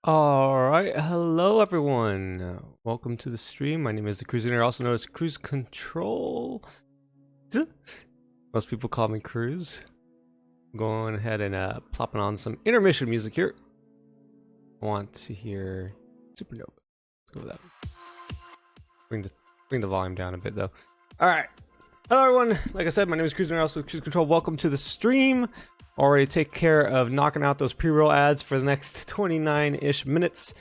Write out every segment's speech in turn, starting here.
Alright, hello everyone. Welcome to the stream. My name is the Cruiser, also known as Cruise Control. Most people call me Cruise. Going ahead and plopping on some intermission music here. I want to hear Supernova. Let's go with that. Bring the volume down a bit though. Alright. Hello everyone. Like I said, my name is Cruiser, also Cruise Control. Welcome to the stream. Already take care of knocking out those pre-roll ads for the next 29-ish minutes.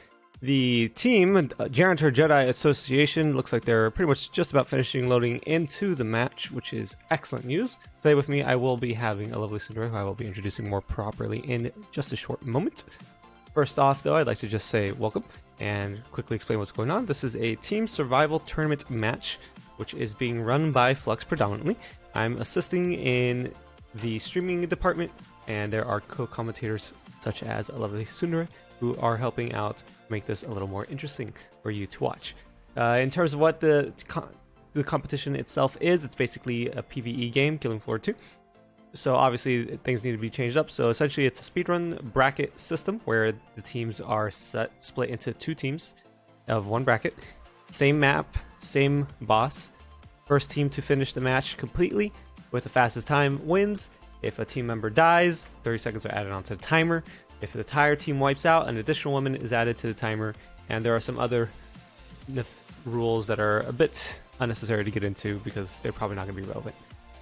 The team, Janitor Jedi Association, looks like they're pretty much just about finishing loading into the match, which is excellent news. Today with me, I will be having ALovelyTsundere, who I will be introducing more properly in just a short moment. First off, though, I'd like to just say welcome and quickly explain what's going on. This is a team survival tournament match, which is being run by Flux predominantly. I'm assisting in the streaming department, and there are co-commentators such as ALovelyTsundere who are helping out make this a little more interesting for you to watch. In terms of what the competition itself is, it's basically a PvE game, Killing Floor 2. So obviously things need to be changed up. So essentially it's a speedrun bracket system where the teams are split into two teams of one bracket. Same map, same boss. First team to finish the match completely with the fastest time wins. If a team member dies, 30 seconds are added onto the timer. If the entire team wipes out, an additional woman is added to the timer. And there are some other rules that are a bit unnecessary to get into because they're probably not going to be relevant.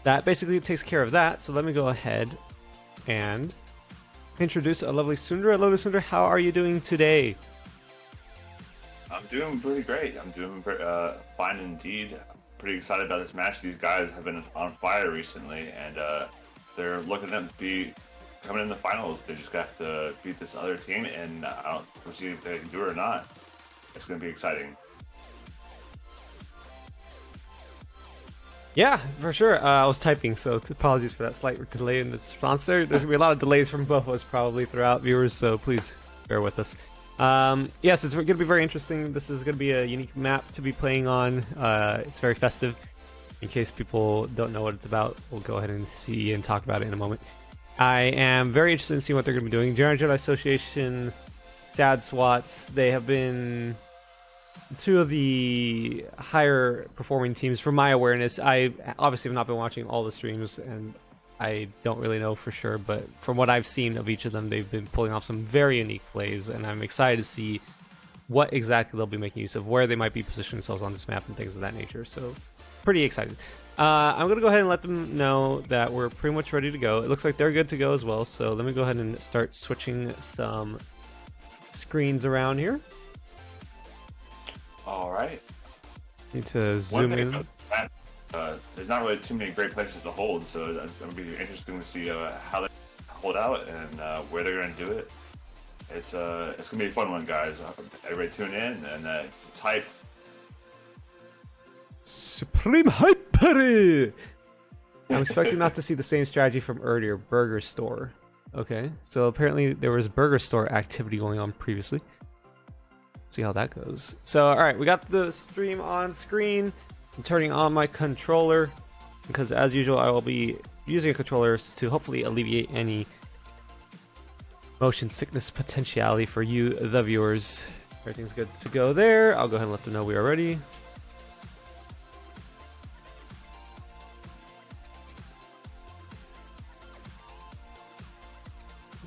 That basically takes care of that. So let me go ahead and introduce ALovelyTsundere. ALovelyTsundere, how are you doing today? I'm doing pretty great. I'm doing fine indeed. Pretty excited about this match. These guys have been on fire recently, and they're looking to be coming in the finals. They just got to beat this other team, and I don't foresee if they can do it or not. It's going to be exciting. Yeah, for sure. I was typing, so apologies for that slight delay in the response there. There's going to be a lot of delays from both of us probably throughout, viewers, so please bear with us. Yes, it's going to be very interesting. This is going to be a unique map to be playing on. It's very festive. In case people don't know what it's about, we'll go ahead and see and talk about it in a moment. I am very interested in seeing what they're going to be doing. Jedi Association, Sad Swats, they have been two of the higher performing teams from my awareness. I obviously have not been watching all the streams, and I don't really know for sure, but from what I've seen of each of them, they've been pulling off some very unique plays, and I'm excited to see what exactly they'll be making use of, where they might be positioning themselves on this map and things of that nature. So pretty excited. I'm going to go ahead and let them know that we're pretty much ready to go. It looks like they're good to go as well, so let me go ahead and start switching some screens around here. All right. Need to zoom in. There's not really too many great places to hold, so it's going to be interesting to see how they hold out and where they're going to do it. It's going to be a fun one, guys. Everybody tune in, and it's hype. Supreme Hyper! I'm expecting not to see the same strategy from earlier, Burger Store. Okay, so apparently there was Burger Store activity going on previously. Let's see how that goes. So, alright, we got the stream on screen. I'm turning on my controller because, as usual, I will be using a controller to hopefully alleviate any motion sickness potentiality for you, the viewers. Everything's good to go there. I'll go ahead and let them know we are ready.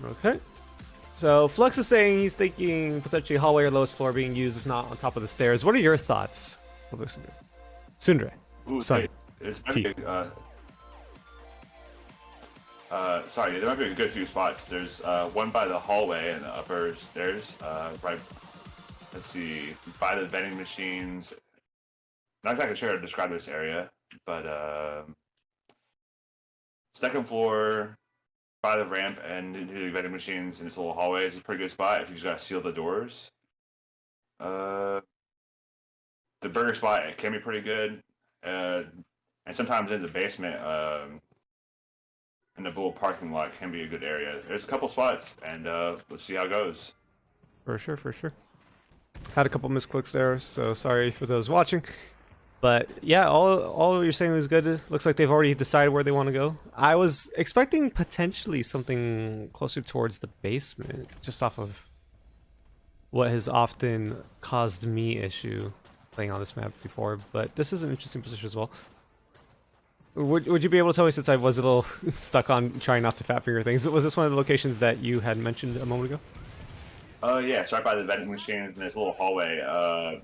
Okay. So Flux is saying he's thinking potentially hallway or lowest floor being used, if not on top of the stairs. What are your thoughts? Tsundere. Sorry, there might be a good few spots. There's one by the hallway and the upper stairs, right. Let's see, by the vending machines. Not exactly sure how to describe this area, but second floor, by the ramp and into the vending machines in this little hallway is a pretty good spot if you just gotta seal the doors. The burger spot, it can be pretty good. And sometimes in the basement, in the little parking lot can be a good area. There's a couple spots, and let's see how it goes. For sure, for sure. Had a couple misclicks there, so sorry for those watching. But yeah, all you're saying was good. Looks like they've already decided where they want to go. I was expecting potentially something closer towards the basement, just off of what has often caused me issue playing on this map before, but this is an interesting position as well. Would you be able to tell me, since I was a little stuck on trying not to fat finger things, was this one of the locations that you had mentioned a moment ago? Yeah, it's right by the vending machines in this little hallway.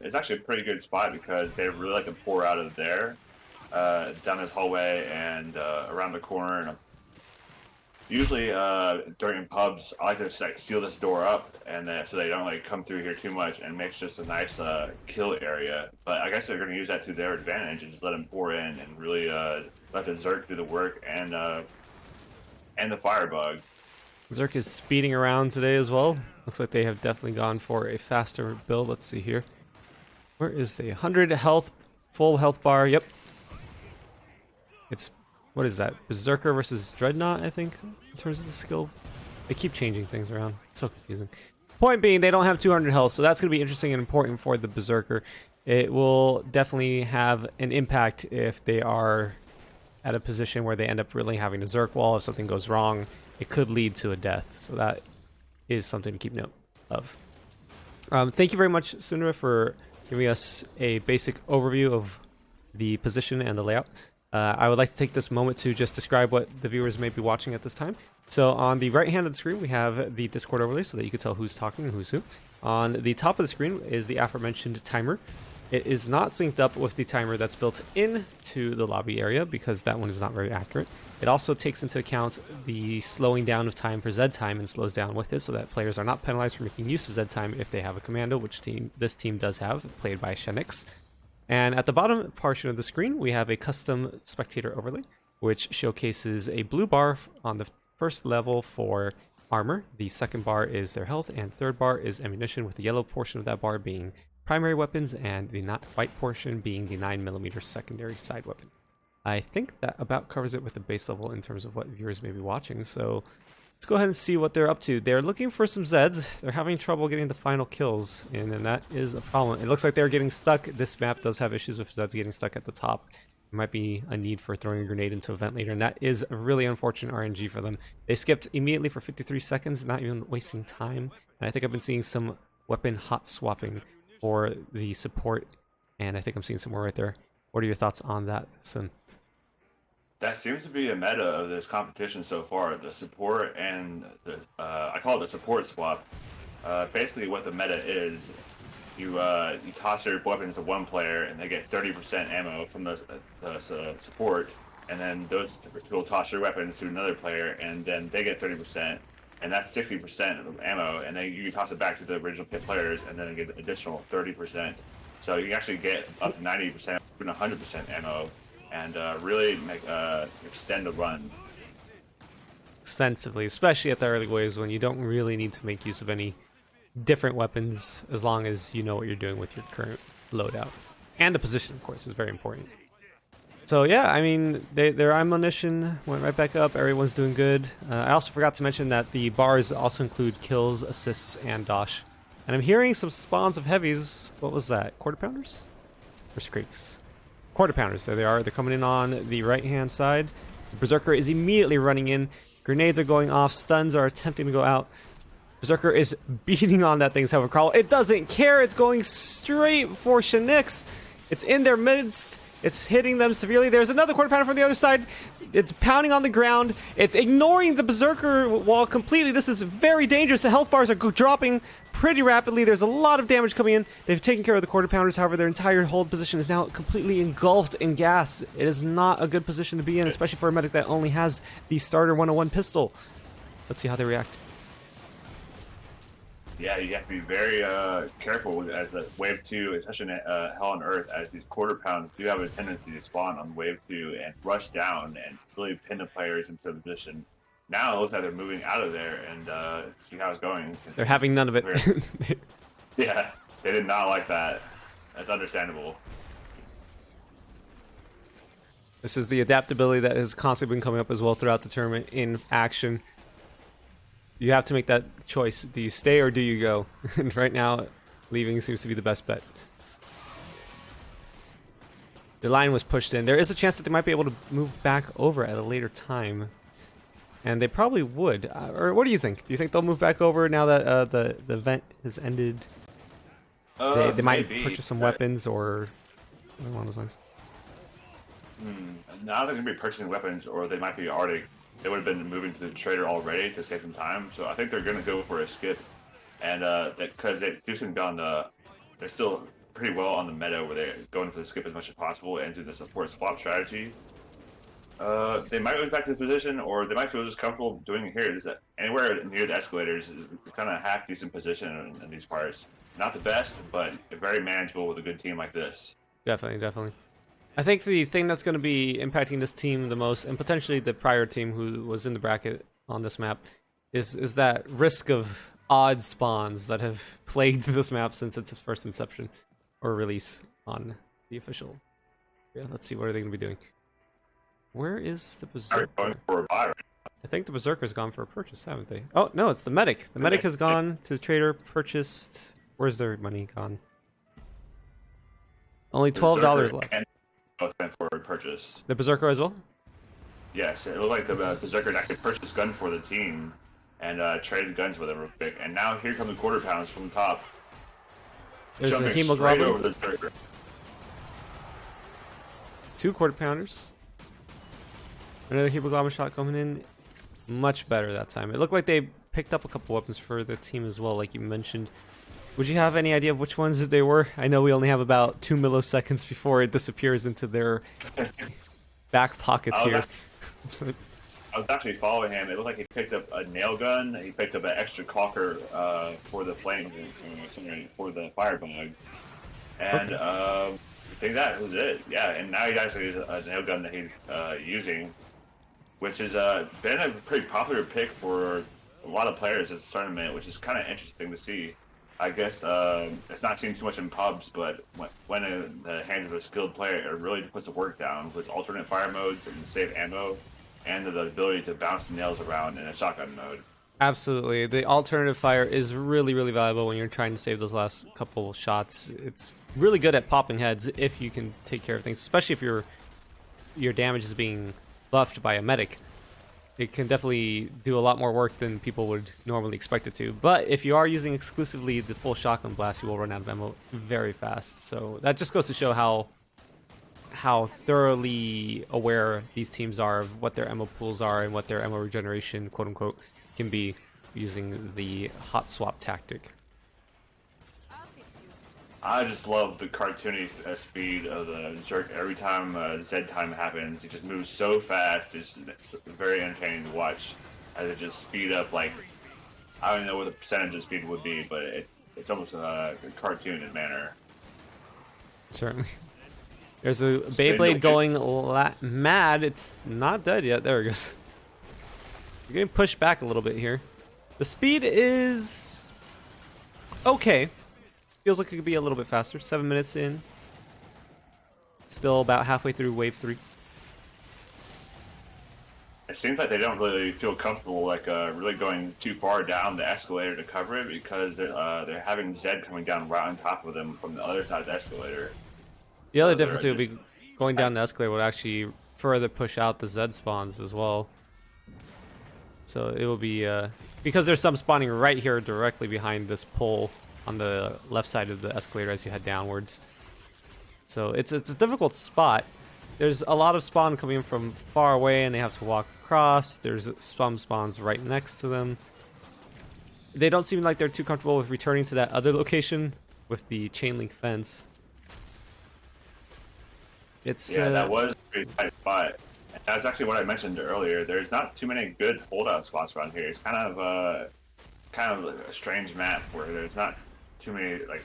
It's actually a pretty good spot because they really like to pour out of there, down this hallway and around the corner. And usually during pubs, I like to like, seal this door up, and so they don't like come through here too much, and makes just a nice kill area. But I guess they're going to use that to their advantage and just let them pour in and really let the Zerk do the work and the Firebug. Zerk is speeding around today as well. Looks like they have definitely gone for a faster build. Let's see here. Where is the 100 health, full health bar? Yep. It's, what is that? Berserker versus Dreadnought, I think, in terms of the skill. They keep changing things around. It's so confusing. Point being, they don't have 200 health, so that's going to be interesting and important for the Berserker. It will definitely have an impact if they are at a position where they end up really having a Zerk wall. If something goes wrong, it could lead to a death. So that is something to keep note of. Thank you very much, Tsundere, for giving us a basic overview of the position and the layout. I would like to take this moment to just describe what the viewers may be watching at this time. So on the right hand of the screen, we have the Discord overlay so that you can tell who's talking and who's who. On the top of the screen is the aforementioned timer. It is not synced up with the timer that's built into the lobby area because that one is not very accurate. It also takes into account the slowing down of time for Z time and slows down with it so that players are not penalized for making use of Z time if they have a commando, which this team does have, played by Shenix. And at the bottom portion of the screen, we have a custom spectator overlay, which showcases a blue bar on the first level for armor. The second bar is their health, and third bar is ammunition, with the yellow portion of that bar being primary weapons and the white portion being the 9mm secondary side weapon. I think that about covers it with the base level in terms of what viewers may be watching. So let's go ahead and see what they're up to. They're looking for some Zeds. They're having trouble getting the final kills, and that is a problem. It looks like they're getting stuck. This map does have issues with Zeds getting stuck at the top. There might be a need for throwing a grenade into a ventilator, and that is a really unfortunate RNG for them. They skipped immediately for 53 seconds, not even wasting time. And I think I've been seeing some weapon hot swapping for the support, and I think I'm seeing some more right there. What are your thoughts on that, Sun? That seems to be a meta of this competition so far. The support and the I call it the support swap. Basically, what the meta is, you toss your weapons to one player and they get 30% ammo from the support, and then those people toss your weapons to another player and then they get 30%, and that's 60% of ammo, and then you toss it back to the original pit players and then get an additional 30%. So you can actually get up to 90%, even 100% ammo, and really make extend the run extensively, especially at the early waves when you don't really need to make use of any different weapons as long as you know what you're doing with your current loadout. And the position, of course, is very important. So yeah, I mean, their ammunition went right back up. Everyone's doing good. I also forgot to mention that the bars also include kills, assists, and dosh. And I'm hearing some spawns of heavies. What was that? Quarter pounders? Or Screaks? Quarter pounders. There they are. They're coming in on the right-hand side. The Berserker is immediately running in. Grenades are going off. Stuns are attempting to go out. Berserker is beating on that thing's hover crawl. It doesn't care. It's going straight for Shenix. It's in their midst. It's hitting them severely. There's another quarter pounder from the other side. It's pounding on the ground. It's ignoring the Berserker wall completely. This is very dangerous. The health bars are dropping pretty rapidly. There's a lot of damage coming in. They've taken care of the quarter pounders. However, their entire hold position is now completely engulfed in gas. It is not a good position to be in, especially for a medic that only has the starter 101 pistol. Let's see how they react. Yeah, you have to be very careful as a wave 2, especially in Hell on Earth, as these quarter pounds do have a tendency to spawn on wave 2 and rush down and really pin the players into the position. Now it looks like they're moving out of there, and see how it's going. They're having none of it. Yeah, they did not like that. That's understandable. This is the adaptability that has constantly been coming up as well throughout the tournament in action. You have to make that choice. Do you stay or do you go? And right now, leaving seems to be the best bet. The line was pushed in. There is a chance that they might be able to move back over at a later time. And they probably would. Or what do you think? Do you think they'll move back over now that the event has ended? They might purchase some weapons or one of those lines. Now they're going to be purchasing weapons, or they might be already. They would have been moving to the trader already to save some time. So I think they're going to go for a skip, and because they do seem to be on the, they're still pretty well on the meta where they're going for the skip as much as possible and do the support swap strategy. They might move back to the position, or they might feel just comfortable doing it here. Just anywhere near the escalators is kind of a half decent position in these parts. Not the best, but very manageable with a good team like this. Definitely, definitely. I think the thing that's going to be impacting this team the most, and potentially the prior team who was in the bracket on this map, is that risk of odd spawns that have plagued this map since its first inception or release on the official. Yeah, let's see, what are they going to be doing? Where is the Berserker? I think the Berserker's gone for a purchase, haven't they? Oh, no, it's the Medic. The Medic has gone to the trader, purchased. Where's their money gone? Only $12 left. And both went for a purchase. The Berserker as well? Yes, it looked like the Berserker actually purchased gun for the team and traded guns with them real quick. And now here come the quarter pounds from the top. There's a jumping hemoglobin. straight over the Berserker. 2 quarter pounders. Another hemoglobin shot coming in. Much better that time. It looked like they picked up a couple weapons for the team as well, like you mentioned. Would you have any idea of which ones they were? I know we only have about 2 milliseconds before it disappears into their back pockets here. I was actually following him. It looked like he picked up a nail gun. He picked up an extra caulker for the flames, for the firebug. And I think that was it. Yeah, and now he actually has a nail gun that he's using, which has been a pretty popular pick for a lot of players this tournament, which is kind of interesting to see. I guess it's not seen too much in pubs, but when in the hands of a skilled player, it really puts the work down with alternate fire modes and save ammo, and the ability to bounce the nails around in a shotgun mode. Absolutely. The alternative fire is really, really valuable when you're trying to save those last couple shots. It's really good at popping heads if you can take care of things, especially if your damage is being buffed by a medic. It can definitely do a lot more work than people would normally expect it to. But if you are using exclusively the full shotgun blast, you will run out of ammo very fast. So that just goes to show how thoroughly aware these teams are of what their ammo pools are and what their ammo regeneration, quote unquote, can be using the hot swap tactic. I just love the cartoony speed of the Zerk. Every time Z time happens, it just moves so fast. It's very entertaining to watch as it just speed up. Like, I don't know what the percentage of speed would be, but it's almost a cartoon in manner. Certainly. There's a Beyblade going mad. It's not dead yet. There it goes. You're getting pushed back a little bit here. The speed is okay. Feels like it could be a little bit faster. 7 minutes in. Still about halfway through wave 3. It seems like they don't really feel comfortable, like really going too far down the escalator to cover it, because they're having Zed coming down right on top of them from the other side of the escalator. The other difference would be going down the escalator would actually further push out the Zed spawns as well. So it will be because there's some spawning right here directly behind this pole on the left side of the escalator as you head downwards. So it's a difficult spot. There's a lot of spawn coming from far away and they have to walk across. There's some spawns right next to them. They don't seem like they're too comfortable with returning to that other location with the chain link fence. It's that was a pretty tight spot. And that's actually what I mentioned earlier. There's not too many good holdout spots around here. It's kind of a strange map where there's not too many like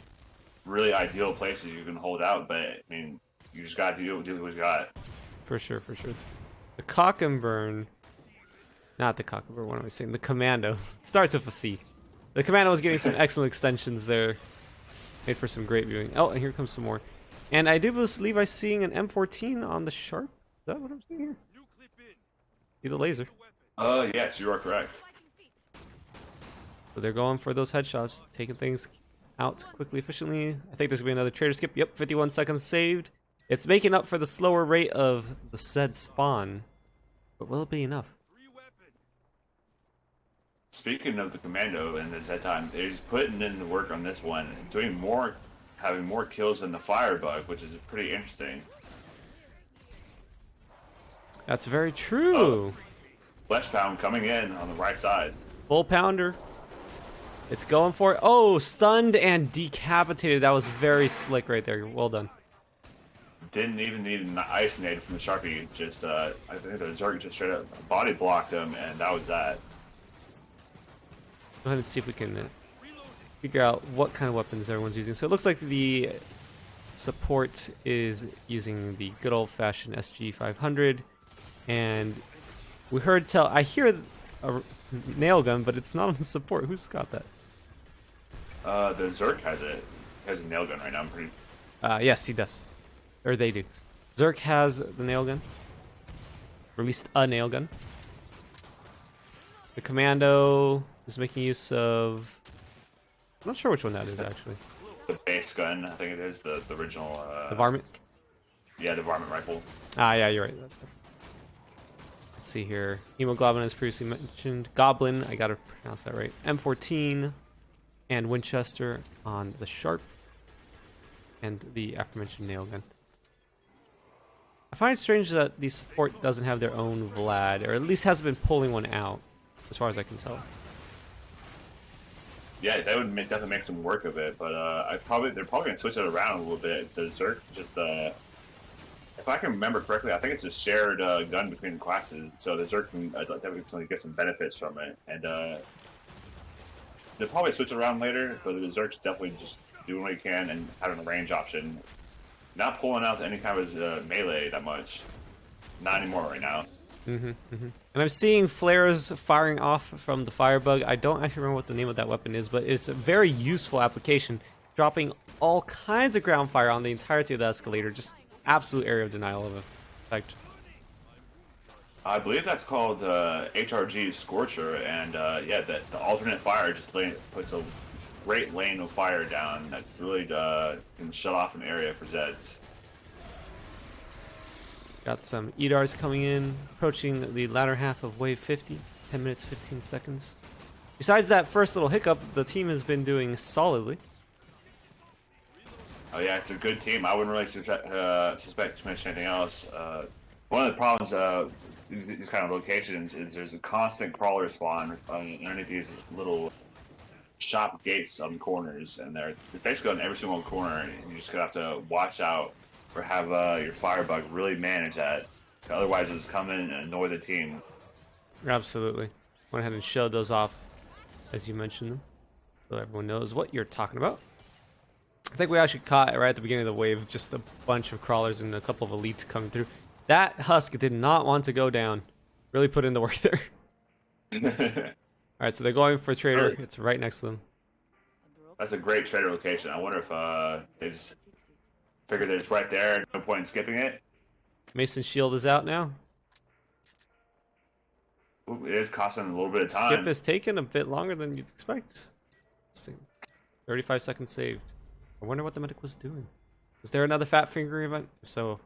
really ideal places you can hold out, but I mean, you just got to do what you got. For sure, for sure. The cock and burn, not the cock and burn. What am I saying? The commando starts with a C. The commando was getting some excellent extensions there, made for some great viewing. Oh, and here comes some more. And I do believe I'm seeing an M14 on the sharp. Is that what I'm seeing here? See the laser. Yes, you are correct. So they're going for those headshots, taking things out quickly, efficiently. I think there's gonna be another trader skip. Yep, 51 seconds saved. It's making up for the slower rate of the said spawn. But will it be enough? speaking of the commando and the Zeton, he's putting in the work on this one, doing more, having more kills than the firebug, which is pretty interesting. That's very true. Flesh Pound coming in on the right side. Full pounder. It's going for it. Oh, stunned and decapitated. That was very slick right there. Well done. Didn't even need an ice nade from the Sharpie. Just, I think the Zerg just straight up body blocked him, and that was that. Go ahead and see if we can figure out what kind of weapons everyone's using. So it looks like the support is using the good old-fashioned SG 500, and we heard tell. I hear a nail gun, but it's not on support. Who's got that? The Zerg has it. Has a nail gun right now. I'm pretty. Yes, he does. Or they do. Zerg has the nail gun. Or at least a nail gun. The commando is making use of... I'm not sure which one that is, actually. The base gun, I think it is, the original... the varmint? Yeah, the varmint rifle. Ah, yeah, you're right. Let's see here. Hemoglobin, as previously mentioned. Goblin, I gotta pronounce that right. M14 and Winchester on the Sharp. And the aforementioned nail gun. I find it strange that the support doesn't have their own Vlad, or at least hasn't been pulling one out, as far as I can tell. Yeah, that would definitely make some work of it, but they're probably gonna switch it around a little bit. The Zerg just, if I can remember correctly, I think it's a shared gun between the classes, so the Zerg can definitely get some benefits from it, and they'll probably switch it around later. But the Zerg's definitely just doing what he can and having a range option. Not pulling out any kind of melee that much. Not anymore right now. And I'm seeing flares firing off from the firebug. I don't actually remember what the name of that weapon is, but it's a very useful application. Dropping all kinds of ground fire on the entirety of the escalator. Just absolute area of denial of effect. I believe that's called HRG Scorcher, and yeah, the alternate fire just puts a great lane of fire down that really can shut off an area for Zeds. Got some EDARs coming in, approaching the latter half of wave 50, 10 minutes, 15 seconds. Besides that first little hiccup, the team has been doing solidly. Oh yeah, it's a good team. I wouldn't really suspect to mention anything else. One of the problems these kind of locations is there's a constant crawler spawn underneath these little shop gates on the corners, and they're basically on every single corner, and you just gonna have to watch out or have your firebug really manage that. Otherwise, it's come in and annoy the team. Absolutely. Went ahead and showed those off as you mentioned them, so everyone knows what you're talking about. I think we actually caught right at the beginning of the wave just a bunch of crawlers and a couple of elites coming through. That Husk did not want to go down. Really put in the work there. Alright, so they're going for Trader. Really? It's right next to them. That's a great Trader location. I wonder if they just figured that it's right there, no point in skipping it. Mason Shield is out now. Ooh, it is costing a little bit of time. Skip has taken a bit longer than you'd expect. 35 seconds saved. I wonder what the medic was doing. Is there another Fat Finger event? If so,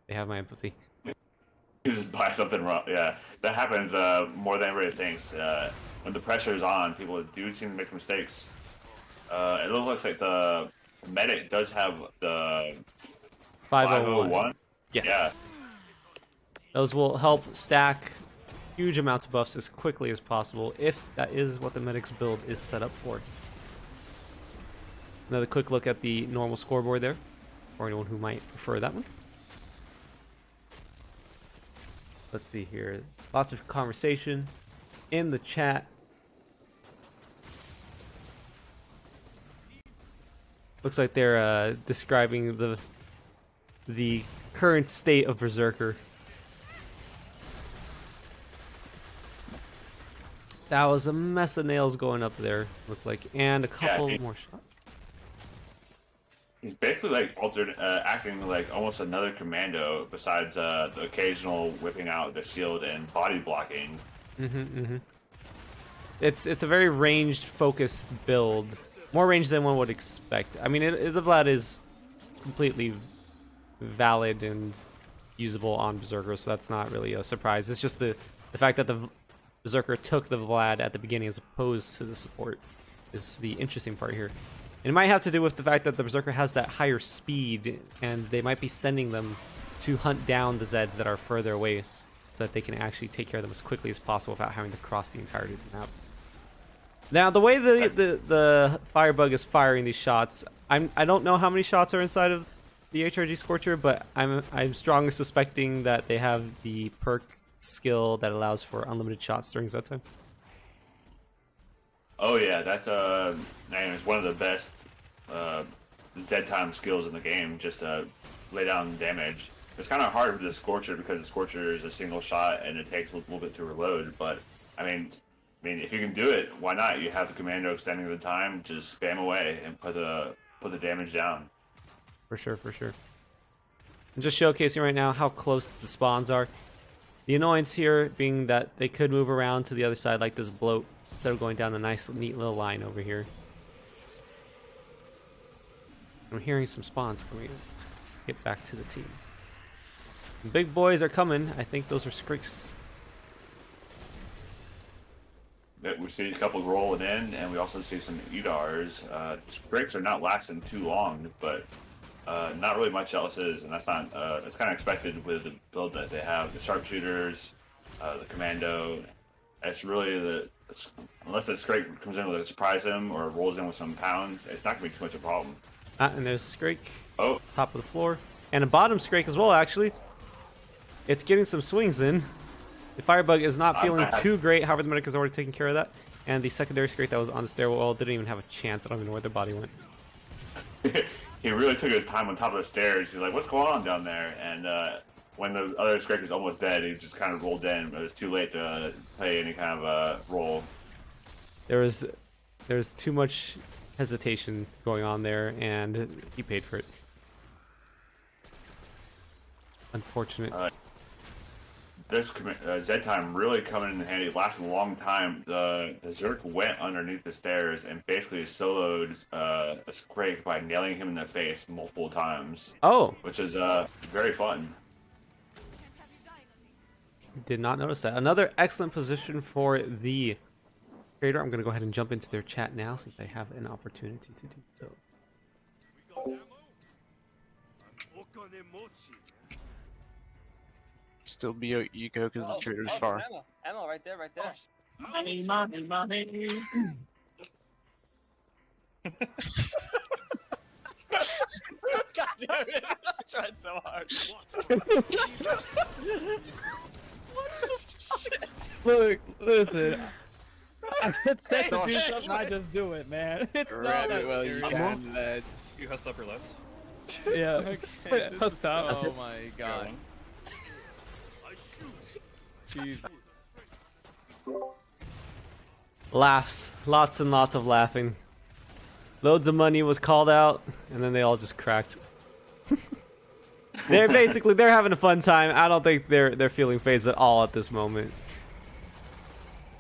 they have my empathy. You just buy something wrong. Yeah, that happens more than everybody thinks. When the pressure is on, people do seem to make mistakes. It looks like the medic does have the 501. Yes. Yeah. Those will help stack huge amounts of buffs as quickly as possible if that is what the medic's build is set up for. Another quick look at the normal scoreboard there, for anyone who might prefer that one. Let's see here. Lots of conversation in the chat. Looks like they're describing the current state of Berserker. That was a mess of nails going up there, looked like, and a couple more shots. He's basically like acting like almost another commando, besides the occasional whipping out the shield and body blocking. It's a very ranged, focused build. More range than one would expect. I mean, the Vlad is completely valid and usable on Berserker, so that's not really a surprise. It's just the fact that Berserker took the Vlad at the beginning as opposed to the support is the interesting part here. And it might have to do with the fact that the Berserker has that higher speed, and they might be sending them to hunt down the Zeds that are further away so that they can actually take care of them as quickly as possible without having to cross the entirety of the map. Now, the way the Firebug is firing these shots, I don't know how many shots are inside of the HRG Scorcher, but I'm strongly suspecting that they have the perk skill that allows for unlimited shots during Z time. Oh yeah, that's it's one of the best Z time skills in the game. Just lay down damage. It's kind of hard for the Scorcher because the Scorcher is a single shot and it takes a little bit to reload. But I mean, if you can do it, why not? You have the Commando extending the time, just spam away and put the damage down. For sure, for sure. I'm just showcasing right now how close the spawns are. The annoyance here being that they could move around to the other side like this bloat instead of going down a nice, neat little line over here. I'm hearing some spawns coming in to get back to the team. The big boys are coming. I think those are Skriks. We see a couple rolling in, and we also see some Edars. Skriks are not lasting too long, but not really much else is, and that's not. It's kind of expected with the build that they have. The sharpshooters, the commando. It's really unless the Skrik comes in with a surprise him or rolls in with some pounds, it's not gonna be too much of a problem. And there's Skrik. Oh, top of the floor, and a bottom Skrik as well. Actually, it's getting some swings in. The Firebug is not feeling too great. However, the medic has already taken care of that, and the secondary Skrik that was on the stairwell didn't even have a chance. I don't even know where their body went. He really took his time on top of the stairs. He's like, "What's going on down there?" And when the other Skrik is almost dead, he just kind of rolled in, but it was too late to play any kind of roll. There's too much hesitation going on there, and he paid for it. Unfortunate. This Z time really coming in handy. It lasted a long time. The Zerk went underneath the stairs and basically soloed a Skrik by nailing him in the face multiple times. Oh, which is very fun. Did not notice that. Another excellent position for the Trader. I'm going to go ahead and jump into their chat now since I have an opportunity to do so. Still be Eco because the Trader's far. Ammo right there, right there. Money, money, money. God damn it! I tried so hard. Look, listen. It's set to do something, I just do it, man. It's not that well, you serious. can, lads. You hustle up your lips. Yeah. What's up? Oh my god. Jeez. Laughs. Lots and lots of laughing. Loads of money was called out, and then they all just cracked. They're having a fun time. I don't think they're feeling phased at all at this moment.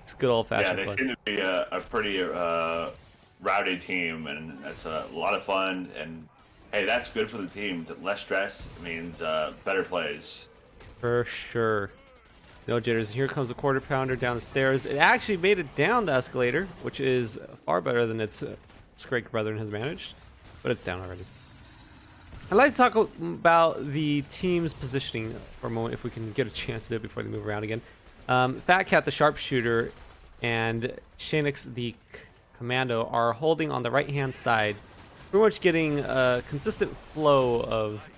It's good old fashioned fun. Yeah, they seem to be a pretty rowdy team, and it's a lot of fun. And hey, that's good for the team. Less stress means better plays. For sure. No jitters. Here comes a quarter pounder down the stairs. It actually made it down the escalator, which is far better than its Skrik brethren has managed, but it's down already. I'd like to talk about the team's positioning for a moment, if we can get a chance to do it before they move around again. Fat Cat, the sharpshooter, and Shanix, the commando, are holding on the right-hand side, pretty much getting a consistent flow of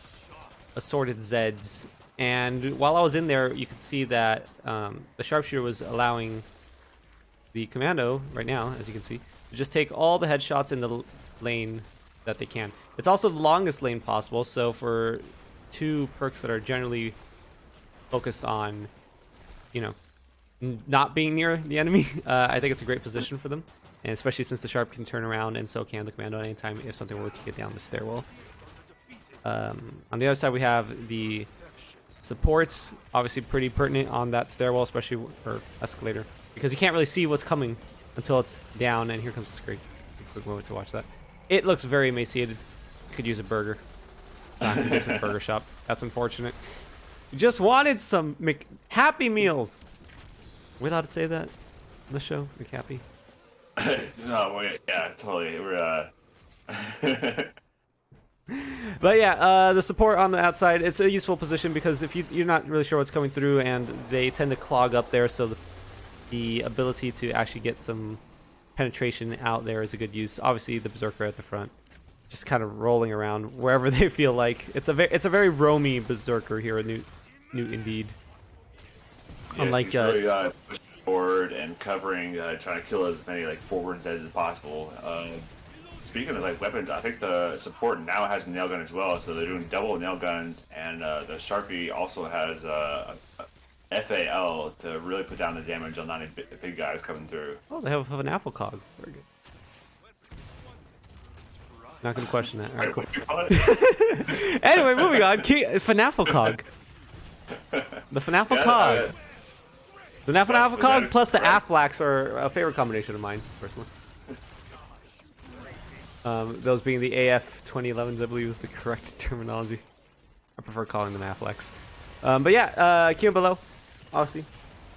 assorted Zeds. And while I was in there, you could see that the sharpshooter was allowing the commando, right now, as you can see, to just take all the headshots in the lane that they can. It's also the longest lane possible, so for two perks that are generally focused on, you know, not being near the enemy, I think it's a great position for them. And especially since the Sharp can turn around, and so can the commando at any time if something were to get down the stairwell. On the other side, we have the supports, obviously pretty pertinent on that stairwell, especially for escalator, because you can't really see what's coming until it's down. And here comes the Skrik. Quick moment to watch that. It looks very emaciated. Could use a burger. It's not going to get a burger shop. That's unfortunate. Just wanted some Happy Meals. we allowed to say that on the show, Cappy? No, yeah, totally. We're But yeah, the support on the outside, it's a useful position because if you're not really sure what's coming through, and they tend to clog up there, so the ability to actually get some penetration out there is a good use. Obviously, the Berserker at the front, just kind of rolling around wherever they feel like. It's a very roamy Berserker here at Newt Indeed. yeah, Unlike she's really pushing forward and covering, trying to kill as many like forwards as possible. Speaking of like weapons, I think the support now has a nail gun as well, so they're doing double nail guns, and the Sharpie also has a FAL to really put down the damage on any big guys coming through. oh, they have an apple cog. Very good. Not gonna question that. All right, cool. What do you call it? Anyway, moving on. FNAF cog. The FNAF cog. The FNAF cog plus the Afflax are a favorite combination of mine, personally. Those being the AF 2011s, I believe is the correct terminology. I prefer calling them Afflex. But yeah, Q below, obviously,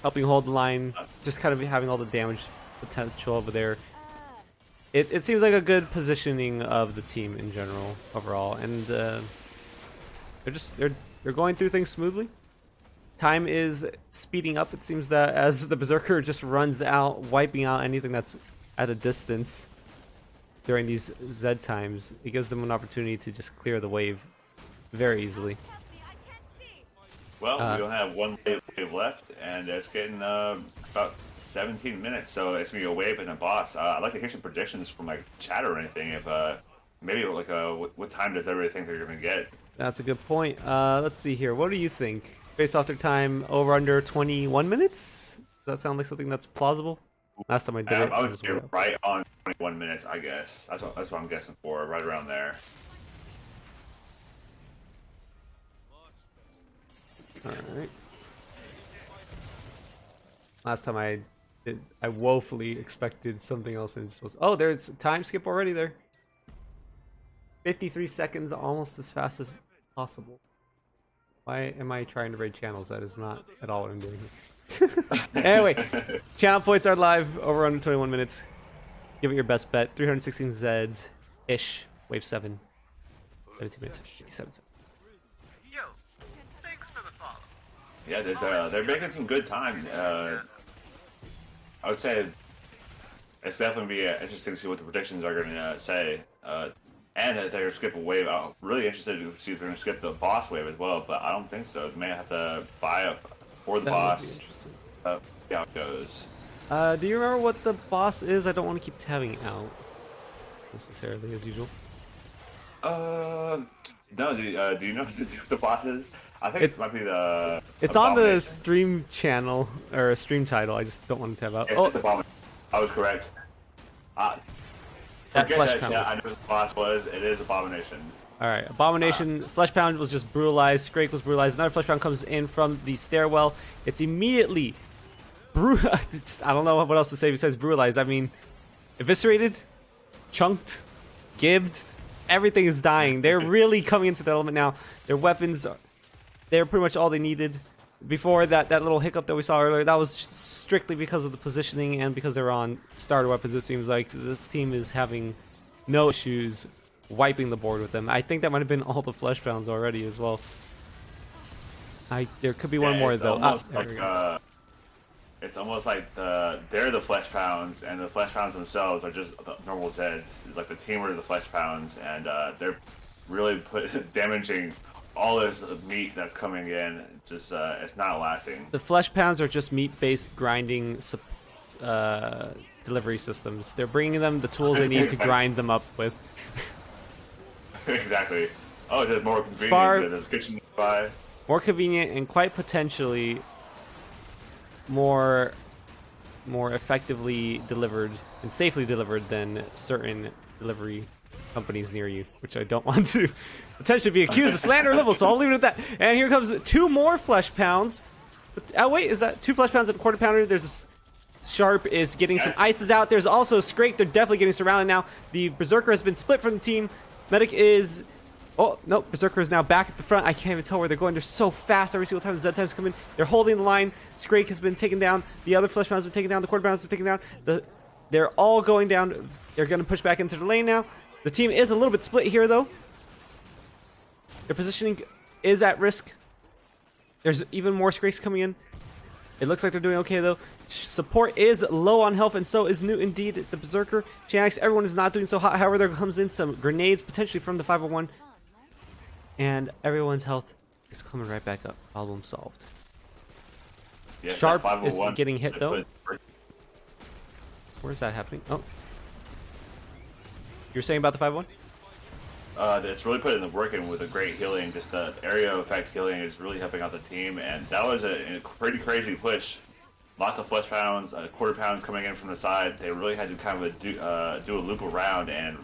helping hold the line, just kind of having all the damage potential over there. It seems like a good positioning of the team in general, overall, and they're going through things smoothly. Time is speeding up. It seems that as the Berserker just runs out, wiping out anything that's at a distance. During these Z times, it gives them an opportunity to just clear the wave very easily. Well, we only have one wave left, and it's getting about 17 minutes, so it's gonna be a wave and a boss. I'd like to hear some predictions from like chat or anything. If maybe like what time does everybody think they're gonna get? That's a good point. Let's see here. What do you think? Based off their time, over under 21 minutes? Does that sound like something that's plausible? Last time I did it, I would was say right on 21 minutes, I guess. That's what I'm guessing for, right around there. Alright. Last time I did, I woefully expected something else and it just was... Oh, there's a time skip already there. 53 seconds, almost as fast as possible. Why am I trying to raid channels? That is not at all what I'm doing here. Anyway, channel points are live over under 21 minutes. Give it your best bet. 316 Zeds ish. Wave 7. 17 minutes. 57 seconds. Yo, thanks for the follow. Yeah, they're making some good time. I would say it's definitely be interesting to see what the predictions are going to say. And that they're going to skip a wave. I'm really interested to see if they're going to skip the boss wave as well, but I don't think so. They may have to buy up for the boss. See how it goes. Do you remember what the boss is? I don't want to keep tabbing out necessarily as usual. No. Do you know what the boss is? I think it might be the. It's on the stream channel or a stream title. I just don't want to tab out. It's Abomination. I was correct. Forget that shit. I know what the boss was. It is Abomination. Alright, Abomination, Flesh Pound was just brutalized, Scrake was brutalized, another Flesh Pound comes in from the stairwell. It's immediately I don't know what else to say besides brutalized. I mean, eviscerated, chunked, gibbed, everything is dying. They're really coming into the element now. Their weapons, they're pretty much all they needed. Before that little hiccup that we saw earlier, that was strictly because of the positioning and because they're on starter weapons. It seems like this team is having no issues wiping the board with them. I think that might have been all the Flesh Pounds already as well. There could be one more though. It's almost like they're the Flesh Pounds, and the Flesh Pounds themselves are just the normal Zeds. It's like the team are the Flesh Pounds, and they're really damaging all this meat that's coming in. Just it's not lasting. The Flesh Pounds are just meat-based grinding delivery systems. They're bringing them the tools they need to grind them up with. Exactly. Oh, just more convenient than the kitchen nearby. More convenient and quite potentially more effectively delivered and safely delivered than certain delivery companies near you, which I don't want to potentially be accused of slander or libel, so I'll leave it at that. And here comes 2 more Flesh Pounds. Wait, is that 2 Flesh Pounds and a quarter pounder? There's Sharp is getting some ices out. There's also Scrake. They're definitely getting surrounded now. The Berserker has been split from the team. Medic is Oh, no, Berserker is now back at the front. I can't even tell where they're going. They're so fast every single time the Z times come in. They're holding the line. Scrake has been taken down. The other Flesh Mounds have been taken down. The Quarter Mounds have been taken down. They're all going down. They're going to push back into the lane now. The team is a little bit split here, though. Their positioning is at risk. There's even more Scrakes coming in. It looks like they're doing okay, though. Support is low on health, and so is Newt, indeed, the Berserker. Janix, everyone is not doing so hot. However, there comes in some grenades, potentially from the 501. And everyone's health is coming right back up. Problem solved. Yes, Sharp that is 501 getting hit, though. Where's that happening? Oh. You were saying about the 5-1? It's really putting the work in with a great healing. Just the area effect healing is really helping out the team, and that was a pretty crazy push. Lots of flesh pounds, quarter pounds coming in from the side. They really had to kind of do a loop around and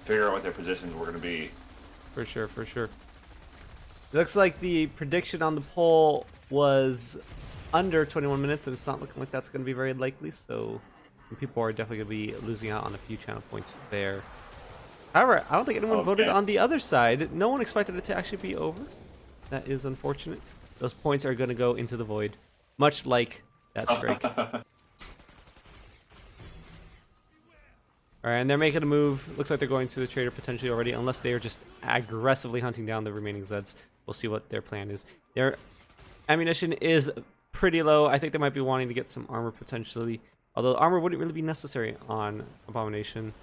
figure out what their positions were going to be. For sure, for sure. It looks like the prediction on the poll was under 21 minutes, and it's not looking like that's going to be very likely, so people are definitely going to be losing out on a few channel points there. However, I don't think anyone voted on the other side. No one expected it to actually be over. That is unfortunate. Those points are going to go into the void, much like that strike. Alright, and they're making a move. Looks like they're going to the trader potentially already, unless they are just aggressively hunting down the remaining Zeds. We'll see what their plan is. Their ammunition is pretty low. I think they might be wanting to get some armor potentially, although armor wouldn't really be necessary on Abomination.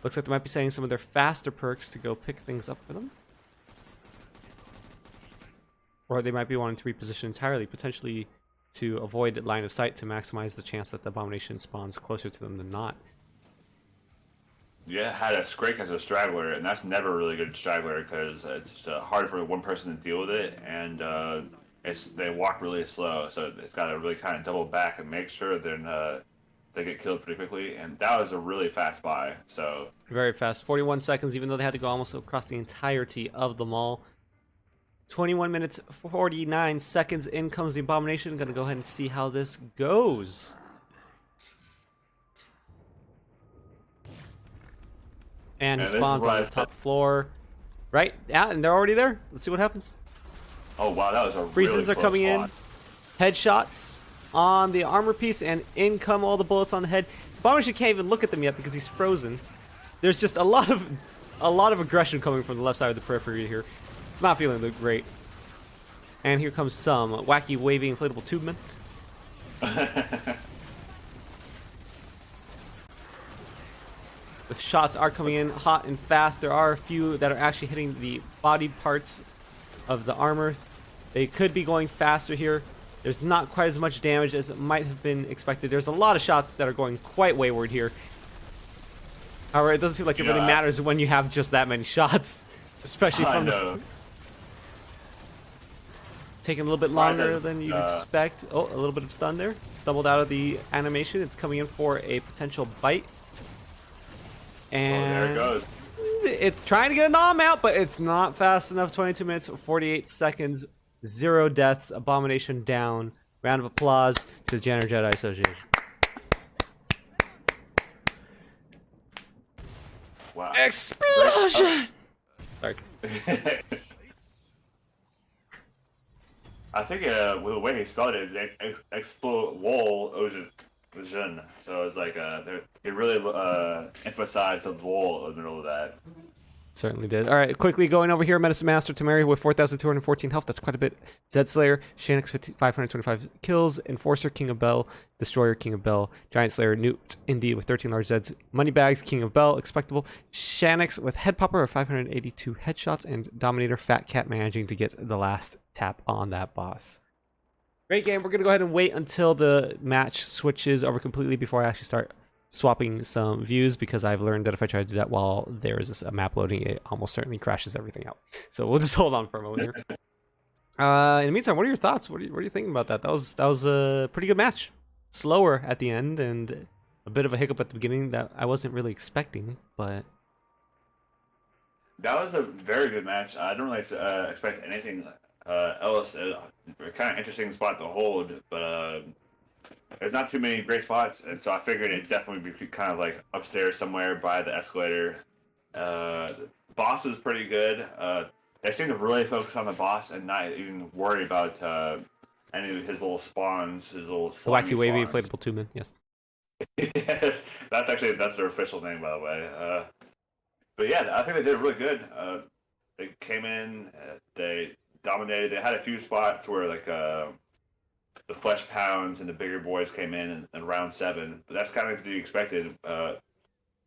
Looks like they might be setting some of their faster perks to go pick things up for them. Or they might be wanting to reposition entirely, potentially to avoid line of sight to maximize the chance that the Abomination spawns closer to them than not. Yeah, had a Scrake as a straggler, and that's never a really good straggler because it's just hard for one person to deal with it, and they walk really slow, so it's got to really kind of double back and make sure they get killed pretty quickly, and that was a really fast buy. So very fast, 41 seconds, even though they had to go almost across the entirety of the mall. 21 minutes 49 seconds in comes the Abomination. Gonna go ahead and see how this goes. And he spawns on the top floor. Right? Yeah, and they're already there. Let's see what happens. Oh wow, that was a Freezes really are coming spot. in. Headshots on the armor piece, and in come all the bullets on the head. Abomination can't even look at them yet because he's frozen. There's just a lot of aggression coming from the left side of the periphery here. It's not feeling great. And here comes some wacky waving inflatable tubemen. The shots are coming in hot and fast. There are a few that are actually hitting the body parts of the armor. They could be going faster here. There's not quite as much damage as it might have been expected. There's a lot of shots that are going quite wayward here. However, it doesn't seem like it really matters when you have just that many shots. Especially from the... Taking a little bit longer than you'd expect. Oh, a little bit of stun there. Stumbled out of the animation. It's coming in for a potential bite. And there it goes. It's trying to get a nom out, but it's not fast enough. 22 minutes, 48 seconds, 0 deaths. Abomination down. Round of applause to the Janitor Jedi Association. Wow. Explosion! Sorry. I think with the way he spelled it is explosion. So it's like it really emphasized the wall in the middle of that. Certainly did. All right, quickly going over here. Medicine Master Tamari with 4,214 health. That's quite a bit. Zed Slayer, Shanix 525 kills. Enforcer, King of Bell. Destroyer, King of Bell. Giant Slayer, Newt, indeed, with 13 large Zeds. Moneybags, King of Bell, expectable. Shanix with Head Popper of 582 headshots. And Dominator, Fat Cat, managing to get the last tap on that boss. Great game. We're going to go ahead and wait until the match switches over completely before I actually start swapping some views, because I've learned that if I try to do that while there is a map loading, it almost certainly crashes everything out. So we'll just hold on for a moment here. In the meantime, what are your thoughts? What are you thinking about that? That was a pretty good match. Slower at the end and a bit of a hiccup at the beginning that I wasn't really expecting, but that was a very good match. I don't really expect anything else. Kind of interesting spot to hold, but there's not too many great spots, and so I figured it'd definitely be kind of like upstairs somewhere by the escalator. The boss was pretty good. they seem to really focus on the boss and not even worry about any of his little spawns, his little The slimy wacky wavy spawns. inflatable two-man. Yes. Yes, that's their official name, by the way. But yeah, I think they did really good. They came in, they dominated. They had a few spots where like the flesh pounds and the bigger boys came in round 7, but that's kind of to be expected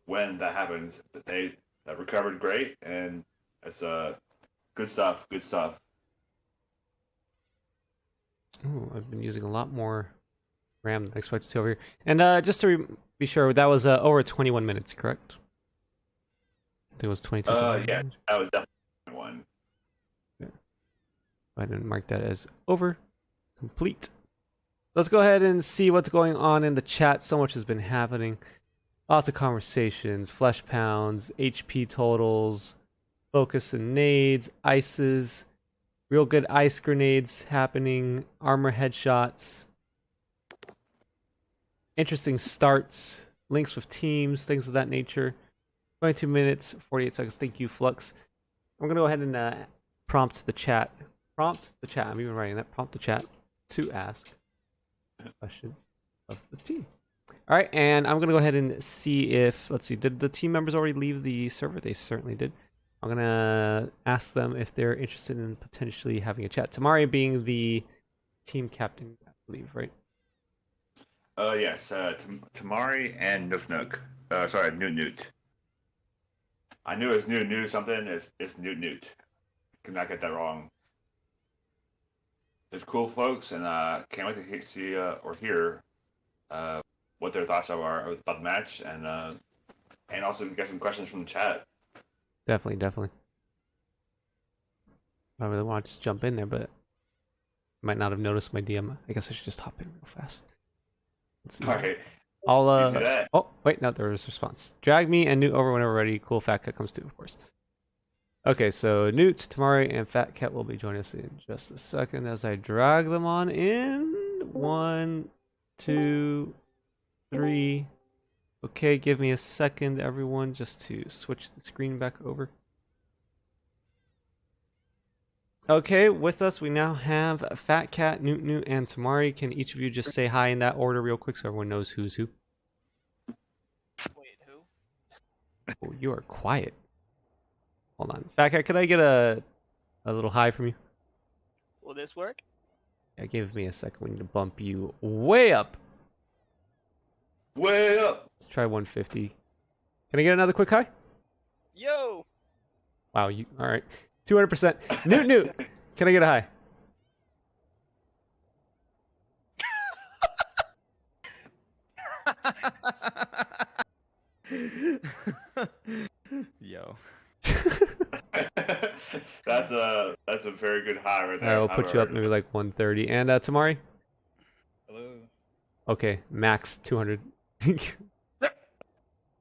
when that happens. But they recovered great, and it's good stuff. Good stuff. Ooh, I've been using a lot more RAM than I expected to over here. And just to be sure, that was over 21 minutes, correct? I think it was 22 seconds. Yeah, that was definitely one. Yeah. Go ahead and mark that as over. Complete. Let's go ahead and see what's going on in the chat. So much has been happening. Lots of conversations, flesh pounds, HP totals, focus and nades, ices, real good ice grenades happening, armor headshots, interesting starts, links with teams, things of that nature. 22 minutes, 48 seconds. Thank you, Flux. I'm going to go ahead and prompt the chat. Prompt the chat. I'm even writing that. Prompt the chat to ask questions of the team. All right, and I'm going to go ahead and see if, let's see, did the team members already leave the server? They certainly did. I'm going to ask them if they're interested in potentially having a chat. Tamari being the team captain, I believe, right? Yes, Tamari and Nook. Sorry, Newt. I knew it was New something. It's Newt. Cannot get that wrong. They're cool folks, and can't wait to see or hear what their thoughts are about the match, and also get some questions from the chat. Definitely. I really want to just jump in there, but might not have noticed my DM. I guess I should just hop in real fast. Let's see. All right. I'll You do that. Oh wait, no, there was a response. Drag me and Newt over whenever ready. Cool, Fat Cat comes too, of course. Okay, so Newt, Tamari, and Fat Cat will be joining us in just a second as I drag them on in. 1, 2, 3. Okay, give me a second, everyone, just to switch the screen back over. Okay, with us we now have Fat Cat, Newt, and Tamari. Can each of you just say hi in that order real quick so everyone knows who's who? Wait, who? Oh, you are quiet. Hold on. Fat Cat, could I get a little hi from you? Will this work? Yeah, give me a second. We need to bump you way up. Way up. Let's try 150. Can I get another quick hi? Yo! Wow, you all right. 200%. Newt, can I get a hi? Yo. That's a very good high right there. I will put you up maybe like 130. And Tamari? Hello. Okay, max 200.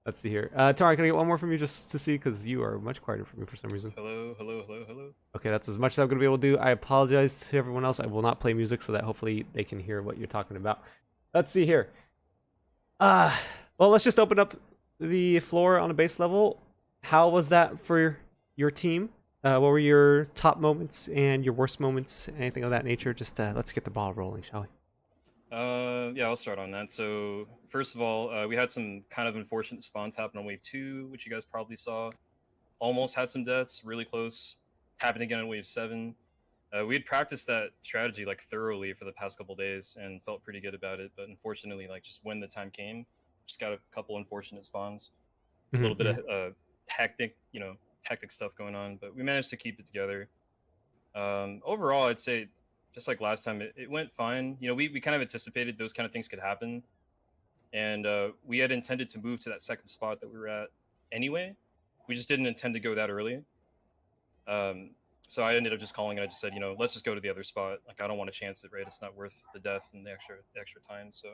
Let's see here. Tamari, can I get one more from you just to see? Because you are much quieter for me for some reason. Hello. Okay, that's as much as I'm going to be able to do. I apologize to everyone else. I will not play music so that hopefully they can hear what you're talking about. Let's see here. Well, let's just open up the floor on a base level. How was that for your team? What were your top moments and your worst moments? Anything of that nature? Just let's get the ball rolling, shall we? Yeah, I'll start on that. So first of all, we had some kind of unfortunate spawns happen on wave 2, which you guys probably saw. Almost had some deaths, really close. Happened again on wave 7. We had practiced that strategy like thoroughly for the past couple days and felt pretty good about it. But unfortunately, like just when the time came, just got a couple unfortunate spawns. A little bit of hectic stuff going on, but we managed to keep it together. Overall, I'd say just like last time, it went fine. You know, we kind of anticipated those kind of things could happen, and we had intended to move to that second spot that we were at anyway. We just didn't intend to go that early. So I ended up just calling it. I just said, let's just go to the other spot. Like, I don't want to chance it, right? It's not worth the death and the extra time. So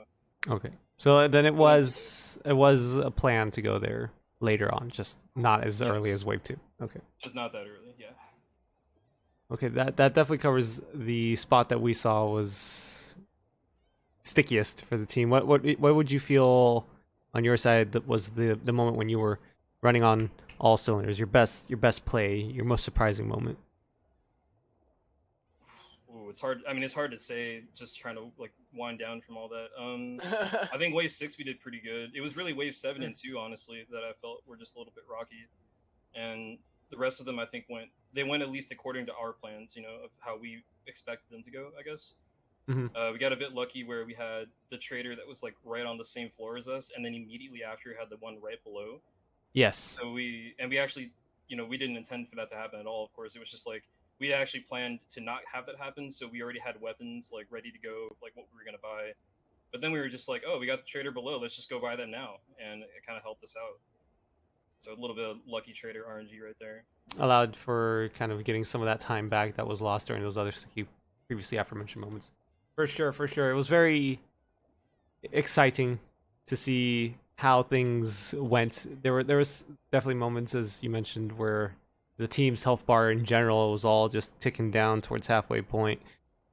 okay. So then it was a plan to go there later on, just not as early as wave 2. Okay. just not that early. Yeah. Okay, that definitely covers the spot that we saw was stickiest for the team. What would you feel on your side that was the moment when you were running on all cylinders? Your best play, your most surprising moment. it's hard. I mean, it's hard to say. Just trying to like wind down from all that. I think wave 6 we did pretty good. It was really wave 7 and 2, honestly, that I felt were just a little bit rocky, and the rest of them I think went at least according to our plans. You know, of how we expected them to go. I guess. We got a bit lucky where we had the trader that was like right on the same floor as us, and then immediately after had the one right below. Yes. So we actually, we didn't intend for that to happen at all. Of course, it was just like we actually planned to not have that happen. So we already had weapons like ready to go, like what we were gonna buy. But then we were just like, oh, we got the trader below. Let's just go buy that now, and it kind of helped us out. So a little bit of lucky trader RNG right there. Allowed for kind of getting some of that time back that was lost during those other previously aforementioned moments. For sure. It was very exciting to see how things went. There was definitely moments, as you mentioned, where the team's health bar in general was all just ticking down towards halfway point.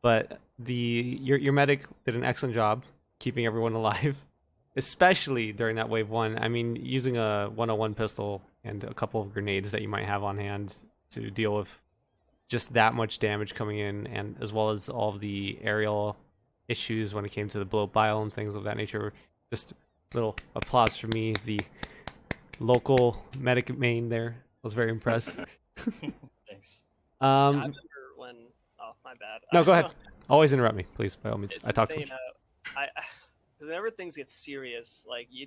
But your medic did an excellent job keeping everyone alive, especially during that wave 1. I mean, using a 101 pistol and a couple of grenades that you might have on hand to deal with just that much damage coming in, and as well as all of the aerial issues when it came to the blow bile and things of that nature. Just little applause for me, the local medic main there. I was very impressed. Thanks. I remember when. Oh, my bad. No, go ahead. Always interrupt me, please. By all means. It's I talk too insane much. Whenever things get serious, like you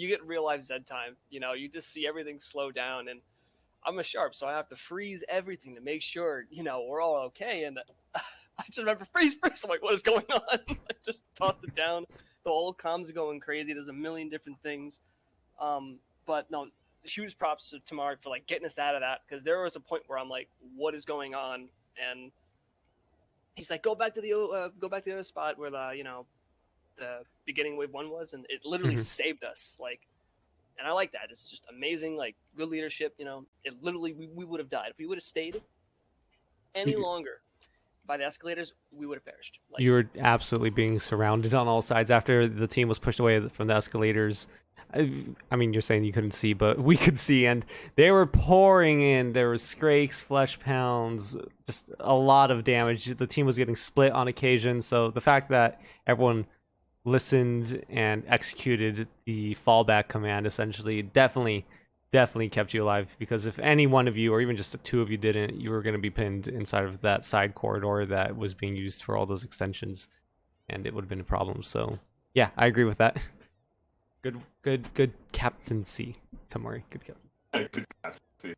get real life Zed time. You just see everything slow down, and I'm a sharp, so I have to freeze everything to make sure we're all okay. And I just remember freeze. I'm like, what is going on? I just tossed it down. The whole comms are going crazy. There's a million different things. But no, huge props to Tamari for like getting us out of that, because there was a point where I'm like, what is going on? And he's like, go back to the other spot where the beginning wave 1 was, and it literally saved us. Like, and I like that. It's just amazing, like good leadership. It literally we would have died if we would have stayed any longer by the escalators. We would have perished. Like, You were absolutely being surrounded on all sides after the team was pushed away from the escalators. I mean, you're saying you couldn't see, but we could see, and they were pouring in. There were scrakes, flesh pounds, just a lot of damage. The team was getting split on occasion, so the fact that everyone listened and executed the fallback command essentially definitely kept you alive, because if any one of you, or even just the two of you, didn't, you were going to be pinned inside of that side corridor that was being used for all those extensions, and it would have been a problem. So yeah, I agree with that. Good captaincy, Tamari. Good captain. Good captaincy.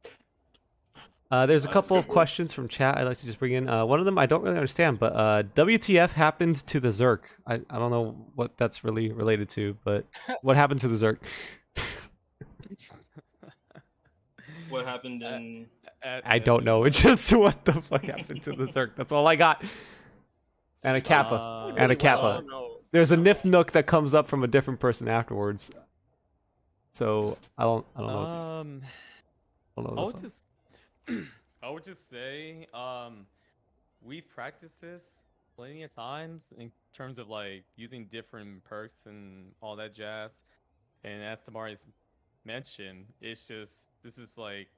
There's a couple of questions from chat I'd like to just bring in. One of them I don't really understand, but WTF happened to the Zerk? I don't know what that's really related to, but what happened to the Zerk? What happened in? I don't know. It's just what the fuck happened to the Zerk. That's all I got. And a Kappa. And a Kappa. There's a Nif Nook that comes up from a different person afterwards. So I don't know. I would just say, we've practiced this plenty of times in terms of like using different perks and all that jazz. And as Tamari's mentioned, it's just, this is like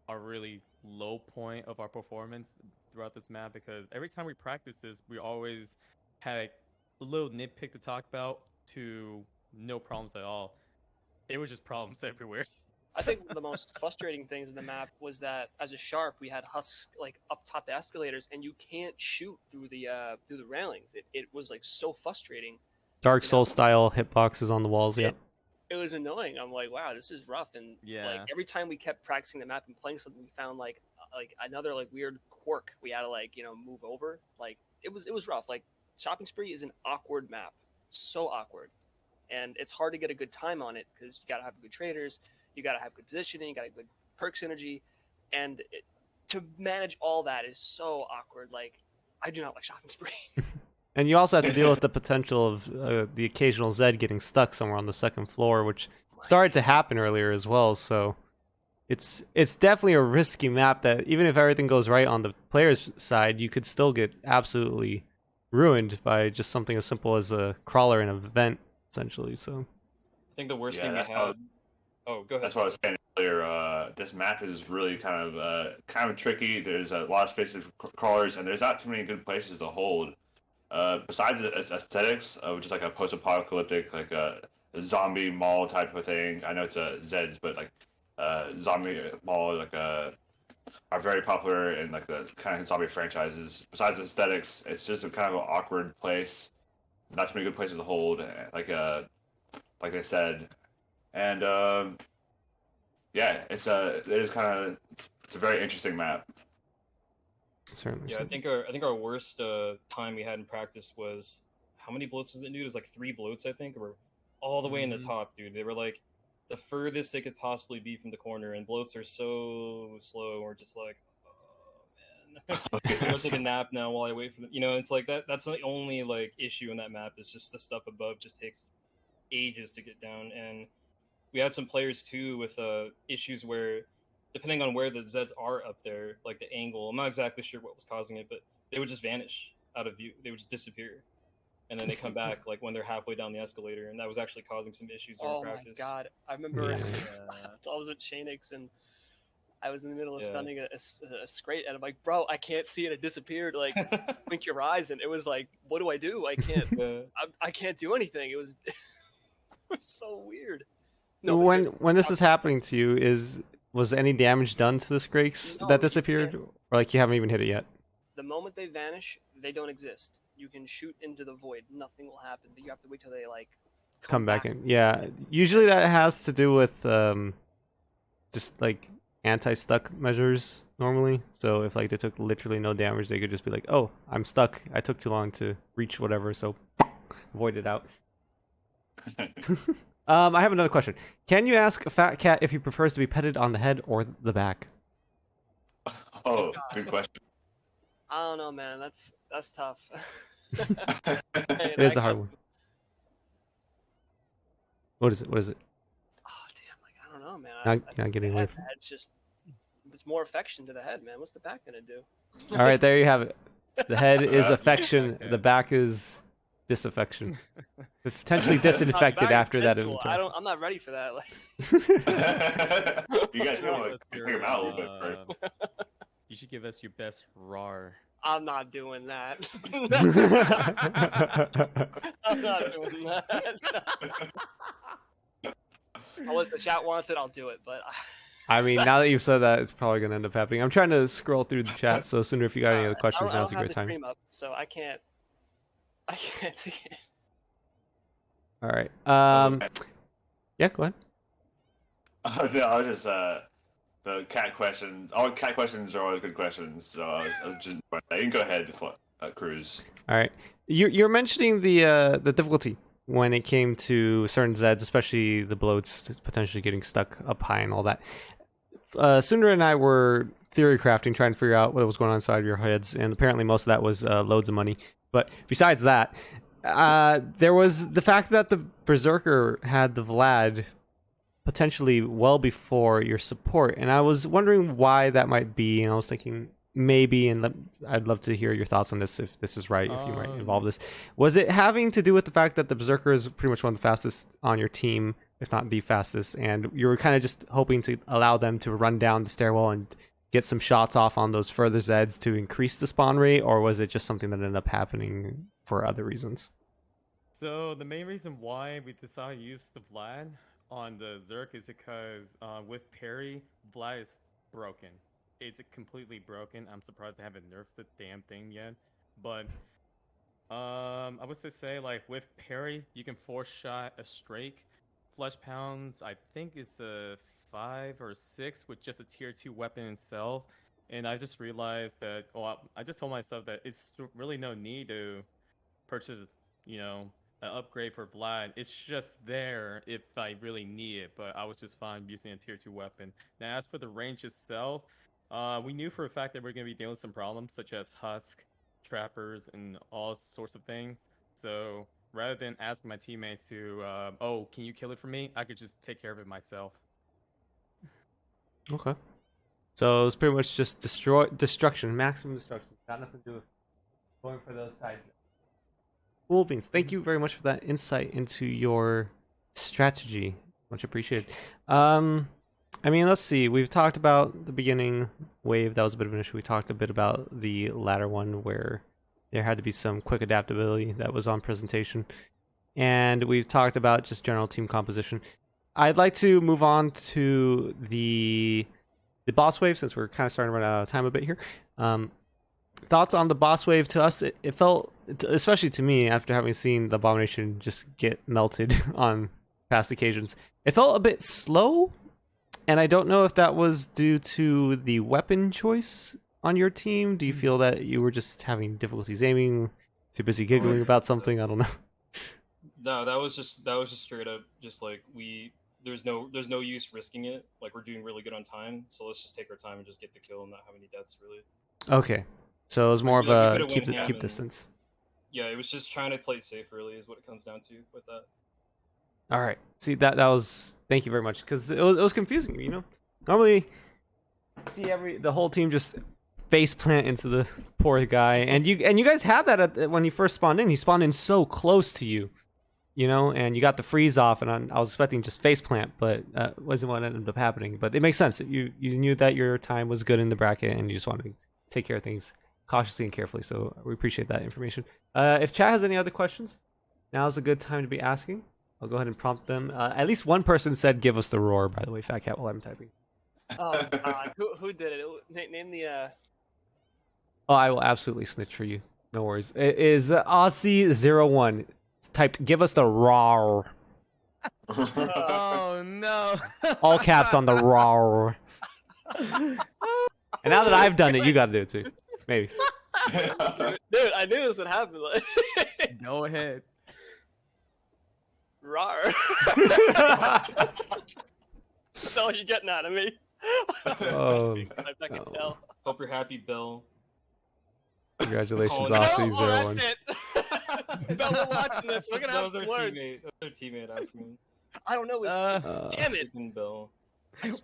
a really low point of our performance throughout this map, because every time we practice this, we always had a little nitpick to talk about to no problems at all. It was just problems everywhere. I think one of the most frustrating things in the map was that as a sharp, we had husks like up top the escalators, and you can't shoot through the railings. It was like so frustrating. Dark Souls style hitboxes on the walls. Yeah. It was annoying. I'm like, wow, this is rough. And like every time we kept practicing the map and playing something, we found like another like weird quirk we had to like move over. Like it was rough. Like Shopping Spree is an awkward map, so awkward, and it's hard to get a good time on it because you gotta have good traders. You got to have good positioning, you got to have good perk synergy, and to manage all that is so awkward. Like, I do not like Shopping Spree. And you also have to deal with the potential of the occasional Zed getting stuck somewhere on the second floor, which started to happen earlier as well. So it's definitely a risky map that even if everything goes right on the player's side, you could still get absolutely ruined by just something as simple as a crawler in an event, essentially. So I think the worst thing we had. Oh, go ahead. That's what I was saying earlier. this map is really kind of tricky. There's a lot of spaces for crawlers, and there's not too many good places to hold. Besides its aesthetics, which is like a post-apocalyptic, like a zombie mall type of thing. I know it's a Zeds, but like zombie mall like are very popular in like the kind of zombie franchises. Besides the aesthetics, it's just a kind of an awkward place. Not too many good places to hold, like they said, and yeah, it's a very interesting map. Certainly. Yeah, I think our worst time we had in practice was how many bloats was it, dude? It was like 3 bloats, I think, or all the way in the top, dude. They were like the furthest they could possibly be from the corner, and bloats are so slow. We're just like, oh man, I'm gonna take a nap now while I wait for them. You know, it's like that's the only like issue in that map is just the stuff above just takes ages to get down. And we had some players too with issues where, depending on where the Zeds are up there, like the angle, I'm not exactly sure what was causing it, but they would just vanish out of view. They would just disappear. And then they come back like when they're halfway down the escalator, and that was actually causing some issues during practice. Oh my god. I remember Yeah. I was at Shanix and I was in the middle of stunning a scrate, and I'm like, bro, I can't see it. It disappeared. Like, blink your eyes, and it was like, what do I do? I can't. I can't do anything. It was, it was so weird. No, when this is happening to you, was any damage done to the Scrakes No, that you disappeared, can't. or like you haven't even hit it yet? the moment they vanish, they don't exist. You can shoot into the void. Nothing will happen. But you have to wait till they like Come back in. Yeah, usually that has to do with just like anti-stuck measures normally. So if like they took literally no damage, they could just be like, "Oh, I'm stuck. I took too long to reach whatever, so void it out." I have another question. Can you ask a fat cat if he prefers to be petted on the head or the back? Oh, good question. I don't know, man. That's tough. It is a hard one. What is it? What is it? Oh damn! Like I don't know, man. Not getting away head, from. it's just it's more affection to the head, man. What's the back gonna do? All right, there you have it. The head is affection. Okay. The back is disaffection. Potentially disinfected Back after that potential. inventory. I'm not ready for that. Like, You guys Give know us take them out a little bit first. You should give us your best RAR. I'm not doing that. I'm not doing that. Unless the chat wants it, I'll do it. But I mean, now that you've said that, it's probably gonna end up happening. I'm trying to scroll through the chat, so Sundere, if you got any other questions, I don't now's a have great the time. stream up, so I can't see it. All right. Okay. Yeah, go ahead. No, I was just the cat questions. All cat questions are always good questions. So I was just you can go ahead, Cruz. All right. You're mentioning the difficulty when it came to certain Zeds, especially the bloats potentially getting stuck up high and all that. Sundere and I were theory crafting, trying to figure out what was going on inside of your heads, and apparently most of that was loads of money. But besides that, there was the fact that the Berserker had the Vlad potentially well before your support, and I was wondering why that might be, and I was thinking maybe, and I'd love to hear your thoughts on this if this is right, if you might involve this. Was it having to do with the fact that the Berserker is pretty much one of the fastest on your team, if not the fastest, and you were kind of just hoping to allow them to run down the stairwell and get some shots off on those further Zeds to increase the spawn rate, or was it just something that ended up happening for other reasons? So the main reason why we decided to use the Vlad on the Zerk is because with parry, Vlad is broken. It's completely broken. I'm surprised they haven't nerfed the damn thing yet. But I would say like with parry, you can force shot a Strake. Flesh pounds, I think it's a 5 or 6 with just a tier 2 weapon itself. And I just realized that, well, I just told myself that it's really no need to purchase, an upgrade for Vlad. It's just there if I really need it, but I was just fine using a tier 2 weapon. Now, as for the range itself, we knew for a fact that we're going to be dealing with some problems such as Husk, Trappers, and all sorts of things. So rather than asking my teammates to, can you kill it for me? I could just take care of it myself. Okay. So it's pretty much just destruction, maximum destruction. Got nothing to do with going for those sides. Cool beans. Thank you very much for that insight into your strategy. Much appreciated. I mean, let's see. We've talked about the beginning wave. That was a bit of an issue. We talked a bit about the latter one where there had to be some quick adaptability that was on presentation. And we've talked about just general team composition. I'd like to move on to the boss wave since we're kind of starting to run out of time a bit here. Thoughts on the boss wave? To us, it felt, especially to me, after having seen the Abomination just get melted on past occasions, it felt a bit slow. And I don't know if that was due to the weapon choice on your team. Do you feel that you were just having difficulties aiming, too busy giggling about something? I don't know. No, that was just straight up just like there's no use risking it. Like, we're doing really good on time, so let's just take our time and just get the kill and not have any deaths really. Okay, so it was more of a keep distance. Yeah, it was just trying to play it safe really is what it comes down to with that. All right. See, that was, thank you very much, because it was confusing, you know. Normally, see the whole team just face plant into the poor guy, and you guys had that when he first spawned in. He spawned in so close to you, you know, and you got the freeze off, and I was expecting just face plant, but wasn't what ended up happening. But it makes sense. You knew that your time was good in the bracket, and you just wanted to take care of things cautiously and carefully. So we appreciate that information. If chat has any other questions, now is a good time to be asking. I'll go ahead and prompt them. At least one person said, "Give us the roar." By the way, Fat Cat, while I'm typing. Oh God, who did it? Name the. Oh, I will absolutely snitch for you. No worries. It is Aussie01. It's typed, "Give us the roar." Oh no! All caps on the roar. And now that I've done it, you got to do it too. Maybe. Dude, I knew this would happen. Go ahead. Rawr. That's all you're getting out of me. Oh, I can tell. Hope you're happy, Bill. Congratulations, Oh, no. Aussie01. That's it. Bill, we're watching this. We're gonna That have was some our words. teammate. That was our teammate asking. I don't know. Damn it, Freaking Bill.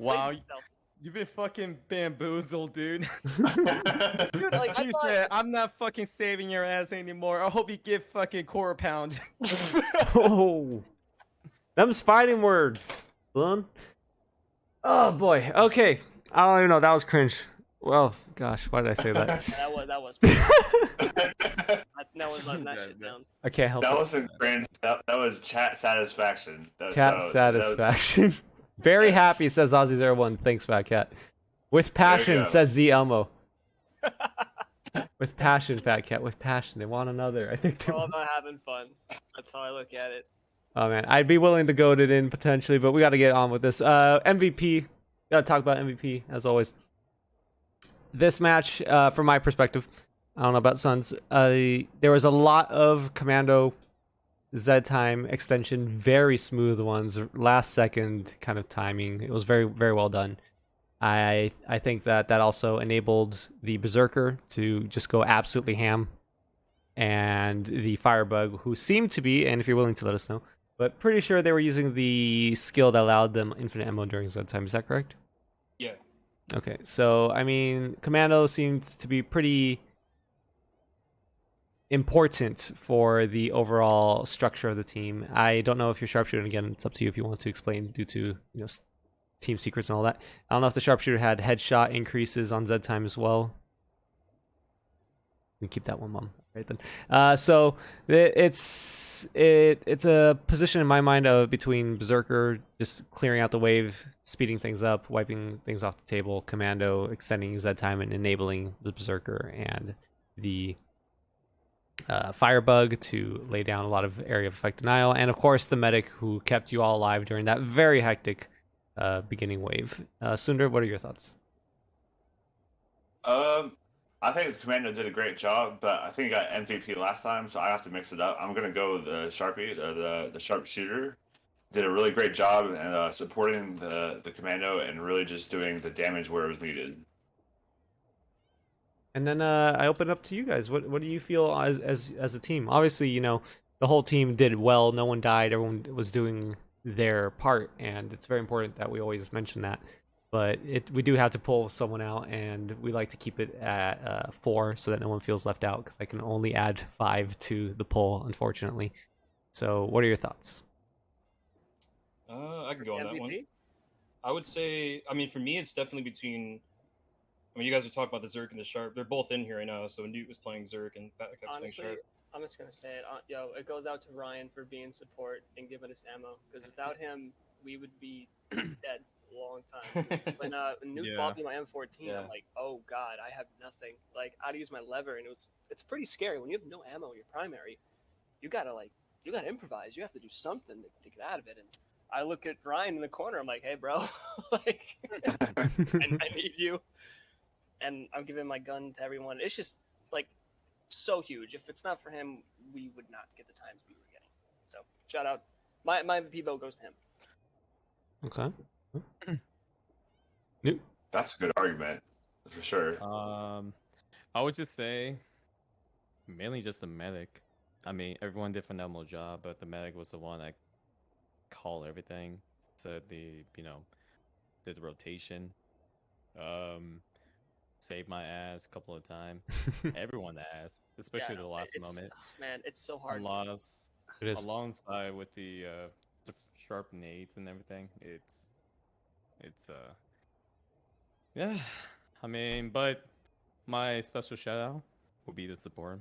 Wow, you've been fucking bamboozled, dude. Dude, like, He said, "I'm not fucking saving your ass anymore. I hope you get fucking quarter pound." Oh, them's fighting words, son. Oh boy. Okay. I don't even know. That was cringe. Well, gosh, why did I say that? that was. That was letting that shit down. I can't help That it. wasn't cringe. That was chat satisfaction. Cat satisfaction. Very happy, says Aussie01. Thanks, Fat Cat. With passion, says Z Elmo. With passion, Fat Cat. With passion. They want another. I think We're they all about having fun. That's how I look at it. Oh man, I'd be willing to goad it in potentially, but we got to get on with this. MVP. Got to talk about MVP as always. This match, from my perspective, I don't know about Suns. There was a lot of commando Z time extension, very smooth ones, last second kind of timing. It was very, very well done. I think that also enabled the Berserker to just go absolutely ham, and the Firebug, who seemed to be, and if you're willing to let us know, but pretty sure they were using the skill that allowed them infinite ammo during Z time. Is that correct? Yeah. Okay, so I mean, Commando seemed to be pretty important for the overall structure of the team. I don't know if you're sharpshooting. Again, it's up to you if you want to explain due to team secrets and all that. I don't know if the sharpshooter had headshot increases on Z time as well. We keep that one, Mom. Right then. So it's a position in my mind of between Berserker just clearing out the wave, speeding things up, wiping things off the table, Commando extending Z time and enabling the Berserker and the Firebug to lay down a lot of area of effect denial, and of course the medic who kept you all alive during that very hectic beginning wave. Sundere, what are your thoughts? I think the Commando did a great job, but I think I got MVP last time, so I have to mix it up. I'm gonna go with the Sharpie, the sharpshooter. Did a really great job in supporting the Commando and really just doing the damage where it was needed. And then I open up to you guys. What do you feel as a team? Obviously, the whole team did well. No one died. Everyone was doing their part, and it's very important that we always mention that. But we do have to pull someone out, and we like to keep it at 4 so that no one feels left out, because I can only add 5 to the poll, unfortunately. So what are your thoughts? I can go on that one. I would say, I mean, for me, it's definitely between. I mean, you guys are talking about the Zerk and the Sharp. They're both in here right now. So Newt was playing Zerk and Fat Cat's playing Honestly, Sharp. I'm just gonna say it. Yo, it goes out to Ryan for being support and giving us ammo. Because without him, we would be dead a long time. When Newt Yeah. bought me my M14, Yeah. I'm like, oh god, I have nothing. Like, I had to use my lever, and it's pretty scary when you have no ammo in your primary. You gotta improvise. You have to do something to get out of it. And I look at Ryan in the corner. I'm like, hey, bro, like, I need you. And I'm giving my gun to everyone. It's just like so huge. If it's not for him, we would not get the times we were getting. So shout out. My MVP vote goes to him. Okay. Newt? That's a good argument, for sure. I would just say mainly just the medic. I mean, everyone did a phenomenal job, but the medic was the one that called everything. Said did the rotation. Saved my ass a couple of times. Everyone's ass, especially Yeah, the last it's- moment. Man, it's so hard. It is. Alongside with the sharp nades and everything. It's yeah. I mean, but my special shout out will be the support,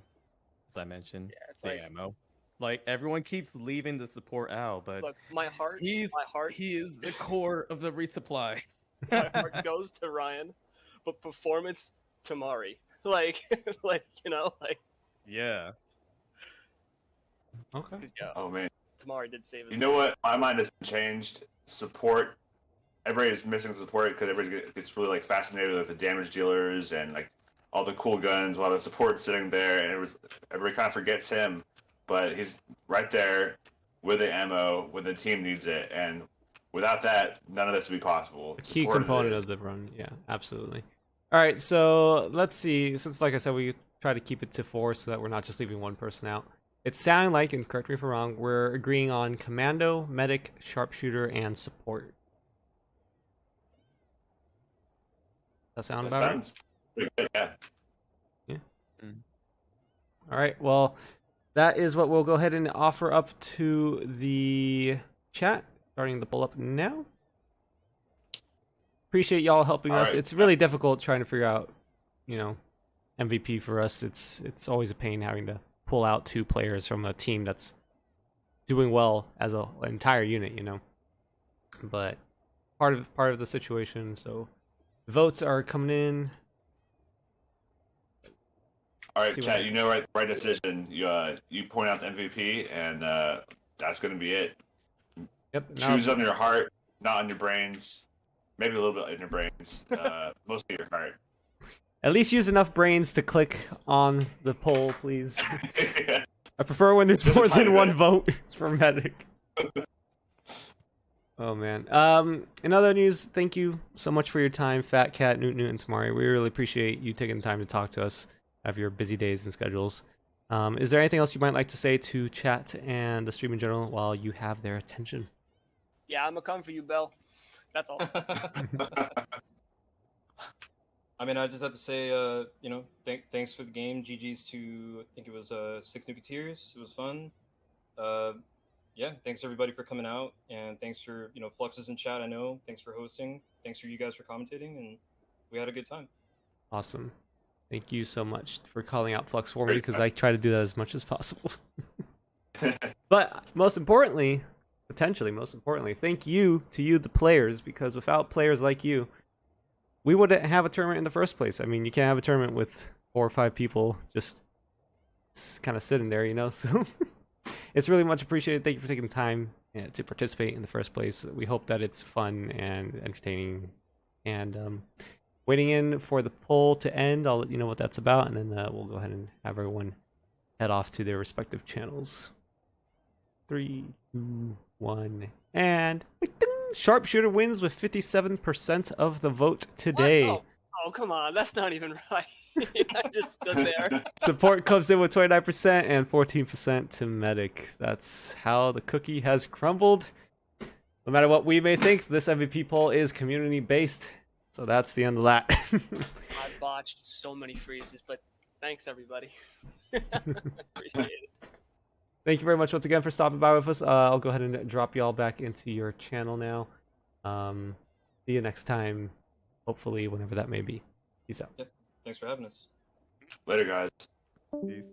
as I mentioned. Yeah, it's the like, ammo. Like everyone keeps leaving the support out, but look, my heart he is the core of the resupply. my heart goes to Ryan, but performance to Mari. Like, like Yeah. Okay. 'cause, yeah, Oh man, Tamari did save us. you know what? My mind has changed. Support. Everybody is missing support because everybody gets really like fascinated with the damage dealers and like all the cool guns while the support's sitting there, and everybody kind of forgets him. But he's right there with the ammo when the team needs it, and without that, none of this would be possible. A key Support component is- of the run. Yeah, absolutely. All right, so let's see. Since, like I said, we try to keep it to 4 so that we're not just leaving one person out. It sounded like, and correct me if I'm wrong, we're agreeing on commando, medic, sharpshooter, and support. That sound That about right? sounds pretty good, yeah. All right, well, that is what we'll go ahead and offer up to the chat, starting the pull up now. Appreciate y'all helping All us. right. It's really difficult trying to figure out, MVP for us. It's always a pain having to pull out 2 players from a team that's doing well as an entire unit, But part of the situation. So votes are coming in. All right, See chat. what- You know, right decision. You point out the MVP, and that's gonna be it. Yep. Choose on your heart, not on your brains. Maybe a little bit in your brains. Mostly your heart. At least use enough brains to click on the poll, please. I prefer when there's Just a more tiny than one bit. vote for medic. Oh man. In other news, thank you so much for your time, Fat Cat, Newt, and Tamari. We really appreciate you taking the time to talk to us out of your busy days and schedules. Is there anything else you might like to say to chat and the stream in general while you have their attention? Yeah, I'm gonna come for you, Bell. That's all. I mean, I just have to say, thanks for the game. GG's to, I think it was 6 Nuketeers. It was fun. Yeah, thanks everybody for coming out, and thanks for, Fluxes in chat, I know. Thanks for hosting. Thanks for you guys for commentating, and we had a good time. Awesome. Thank you so much for calling out Flux for me, because I try to do that as much as possible. But most importantly, potentially most importantly, thank you to you, the players, because without players like you, we wouldn't have a tournament in the first place. I mean, you can't have a tournament with 4 or 5 people just kind of sitting there, So it's really much appreciated. Thank you for taking the time to participate in the first place. We hope that it's fun and entertaining. And waiting in for the poll to end, I'll let you know what that's about, and then we'll go ahead and have everyone head off to their respective channels. 3, 2, 1, and Sharpshooter wins with 57% of the vote today. Oh, come on. That's not even right. I just stood there. Support comes in with 29% and 14% to Medic. That's how the cookie has crumbled. No matter what we may think, this MVP poll is community-based. So that's the end of that. I botched so many freezes, but thanks, everybody. Appreciate it. Thank you very much once again for stopping by with us. I'll go ahead and drop y'all back into your channel now. See you next time, hopefully whenever that may be. Peace out. Yep. Thanks for having us. Later, guys. Peace.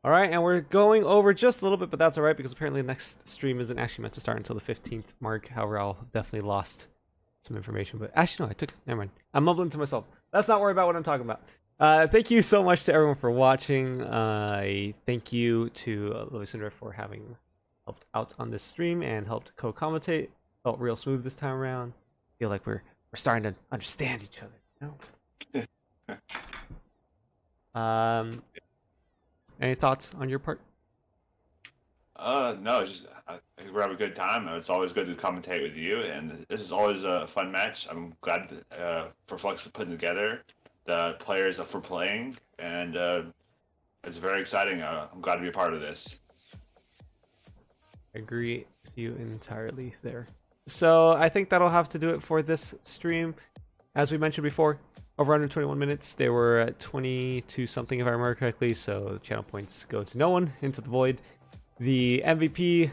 All right, and we're going over just a little bit, but that's all right because apparently the next stream isn't actually meant to start until the 15th mark. However, I'll definitely lost some information, but actually no, never mind. I'm mumbling to myself. Let's not worry about what I'm talking about. Thank you so much to everyone for watching. Thank you to ALovelyTsundere for having helped out on this stream and helped co-commentate. Felt real smooth this time around. Feel like we're starting to understand each other. You know? Any thoughts on your part? No, it's just I think we're having a good time. It's always good to commentate with you, and this is always a fun match. I'm glad for Flux to put together the players for playing, and it's very exciting. I'm glad to be a part of this. I agree with you entirely there. So I think that'll have to do it for this stream. As we mentioned before, over 121 minutes. They were at 22 something if I remember correctly, so channel points go to no one, into the void. The MVP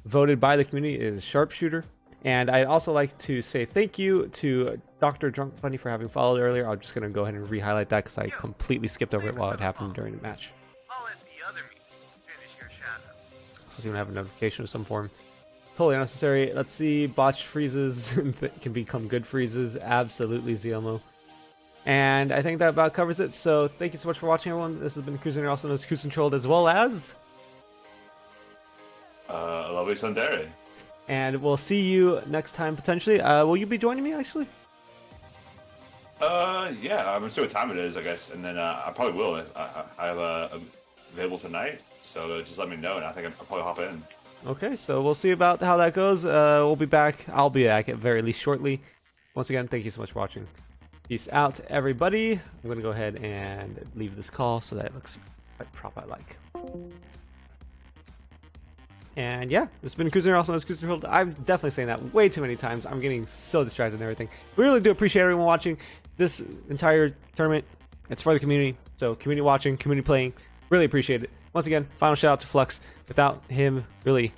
voted by the community is Sharpshooter. And I'd also like to say thank you to Dr. Drunk Bunny for having followed earlier. I'm just going to go ahead and re-highlight that because I completely skipped over it while it happened during the match. So you have a notification of some form. Totally unnecessary. Let's see. Botched freezes can become good freezes. Absolutely, Ziomo. And I think that about covers it. So thank you so much for watching, everyone. This has been Cruiser, also known as Cruise Controlled, as well as ALovelyTsundere. And we'll see you next time potentially. Will you be joining me actually? Yeah, I'm gonna see what time it is, I guess, and then I probably will. I have available tonight, so just let me know, and I think I'll probably hop in. Okay, so we'll see about how that goes. We'll be back. I'll be back at very least shortly. Once again, thank you so much for watching. Peace out, everybody. I'm going to go ahead and leave this call so that it looks quite proper like. And yeah, this has been Cruiser, also known as Cruise Controlled. I'm definitely saying that way too many times. I'm getting so distracted and everything. We really do appreciate everyone watching this entire tournament. It's for the community. So community watching, community playing. Really appreciate it. Once again, final shout out to Flux. Without him really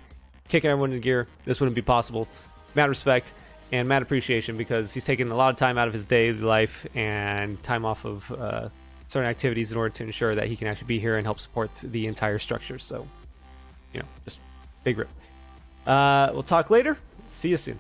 kicking everyone into gear, this wouldn't be possible. Mad respect and mad appreciation because he's taken a lot of time out of his daily life and time off of certain activities in order to ensure that he can actually be here and help support the entire structure. So, you know, just big rip. We'll talk later. See you soon.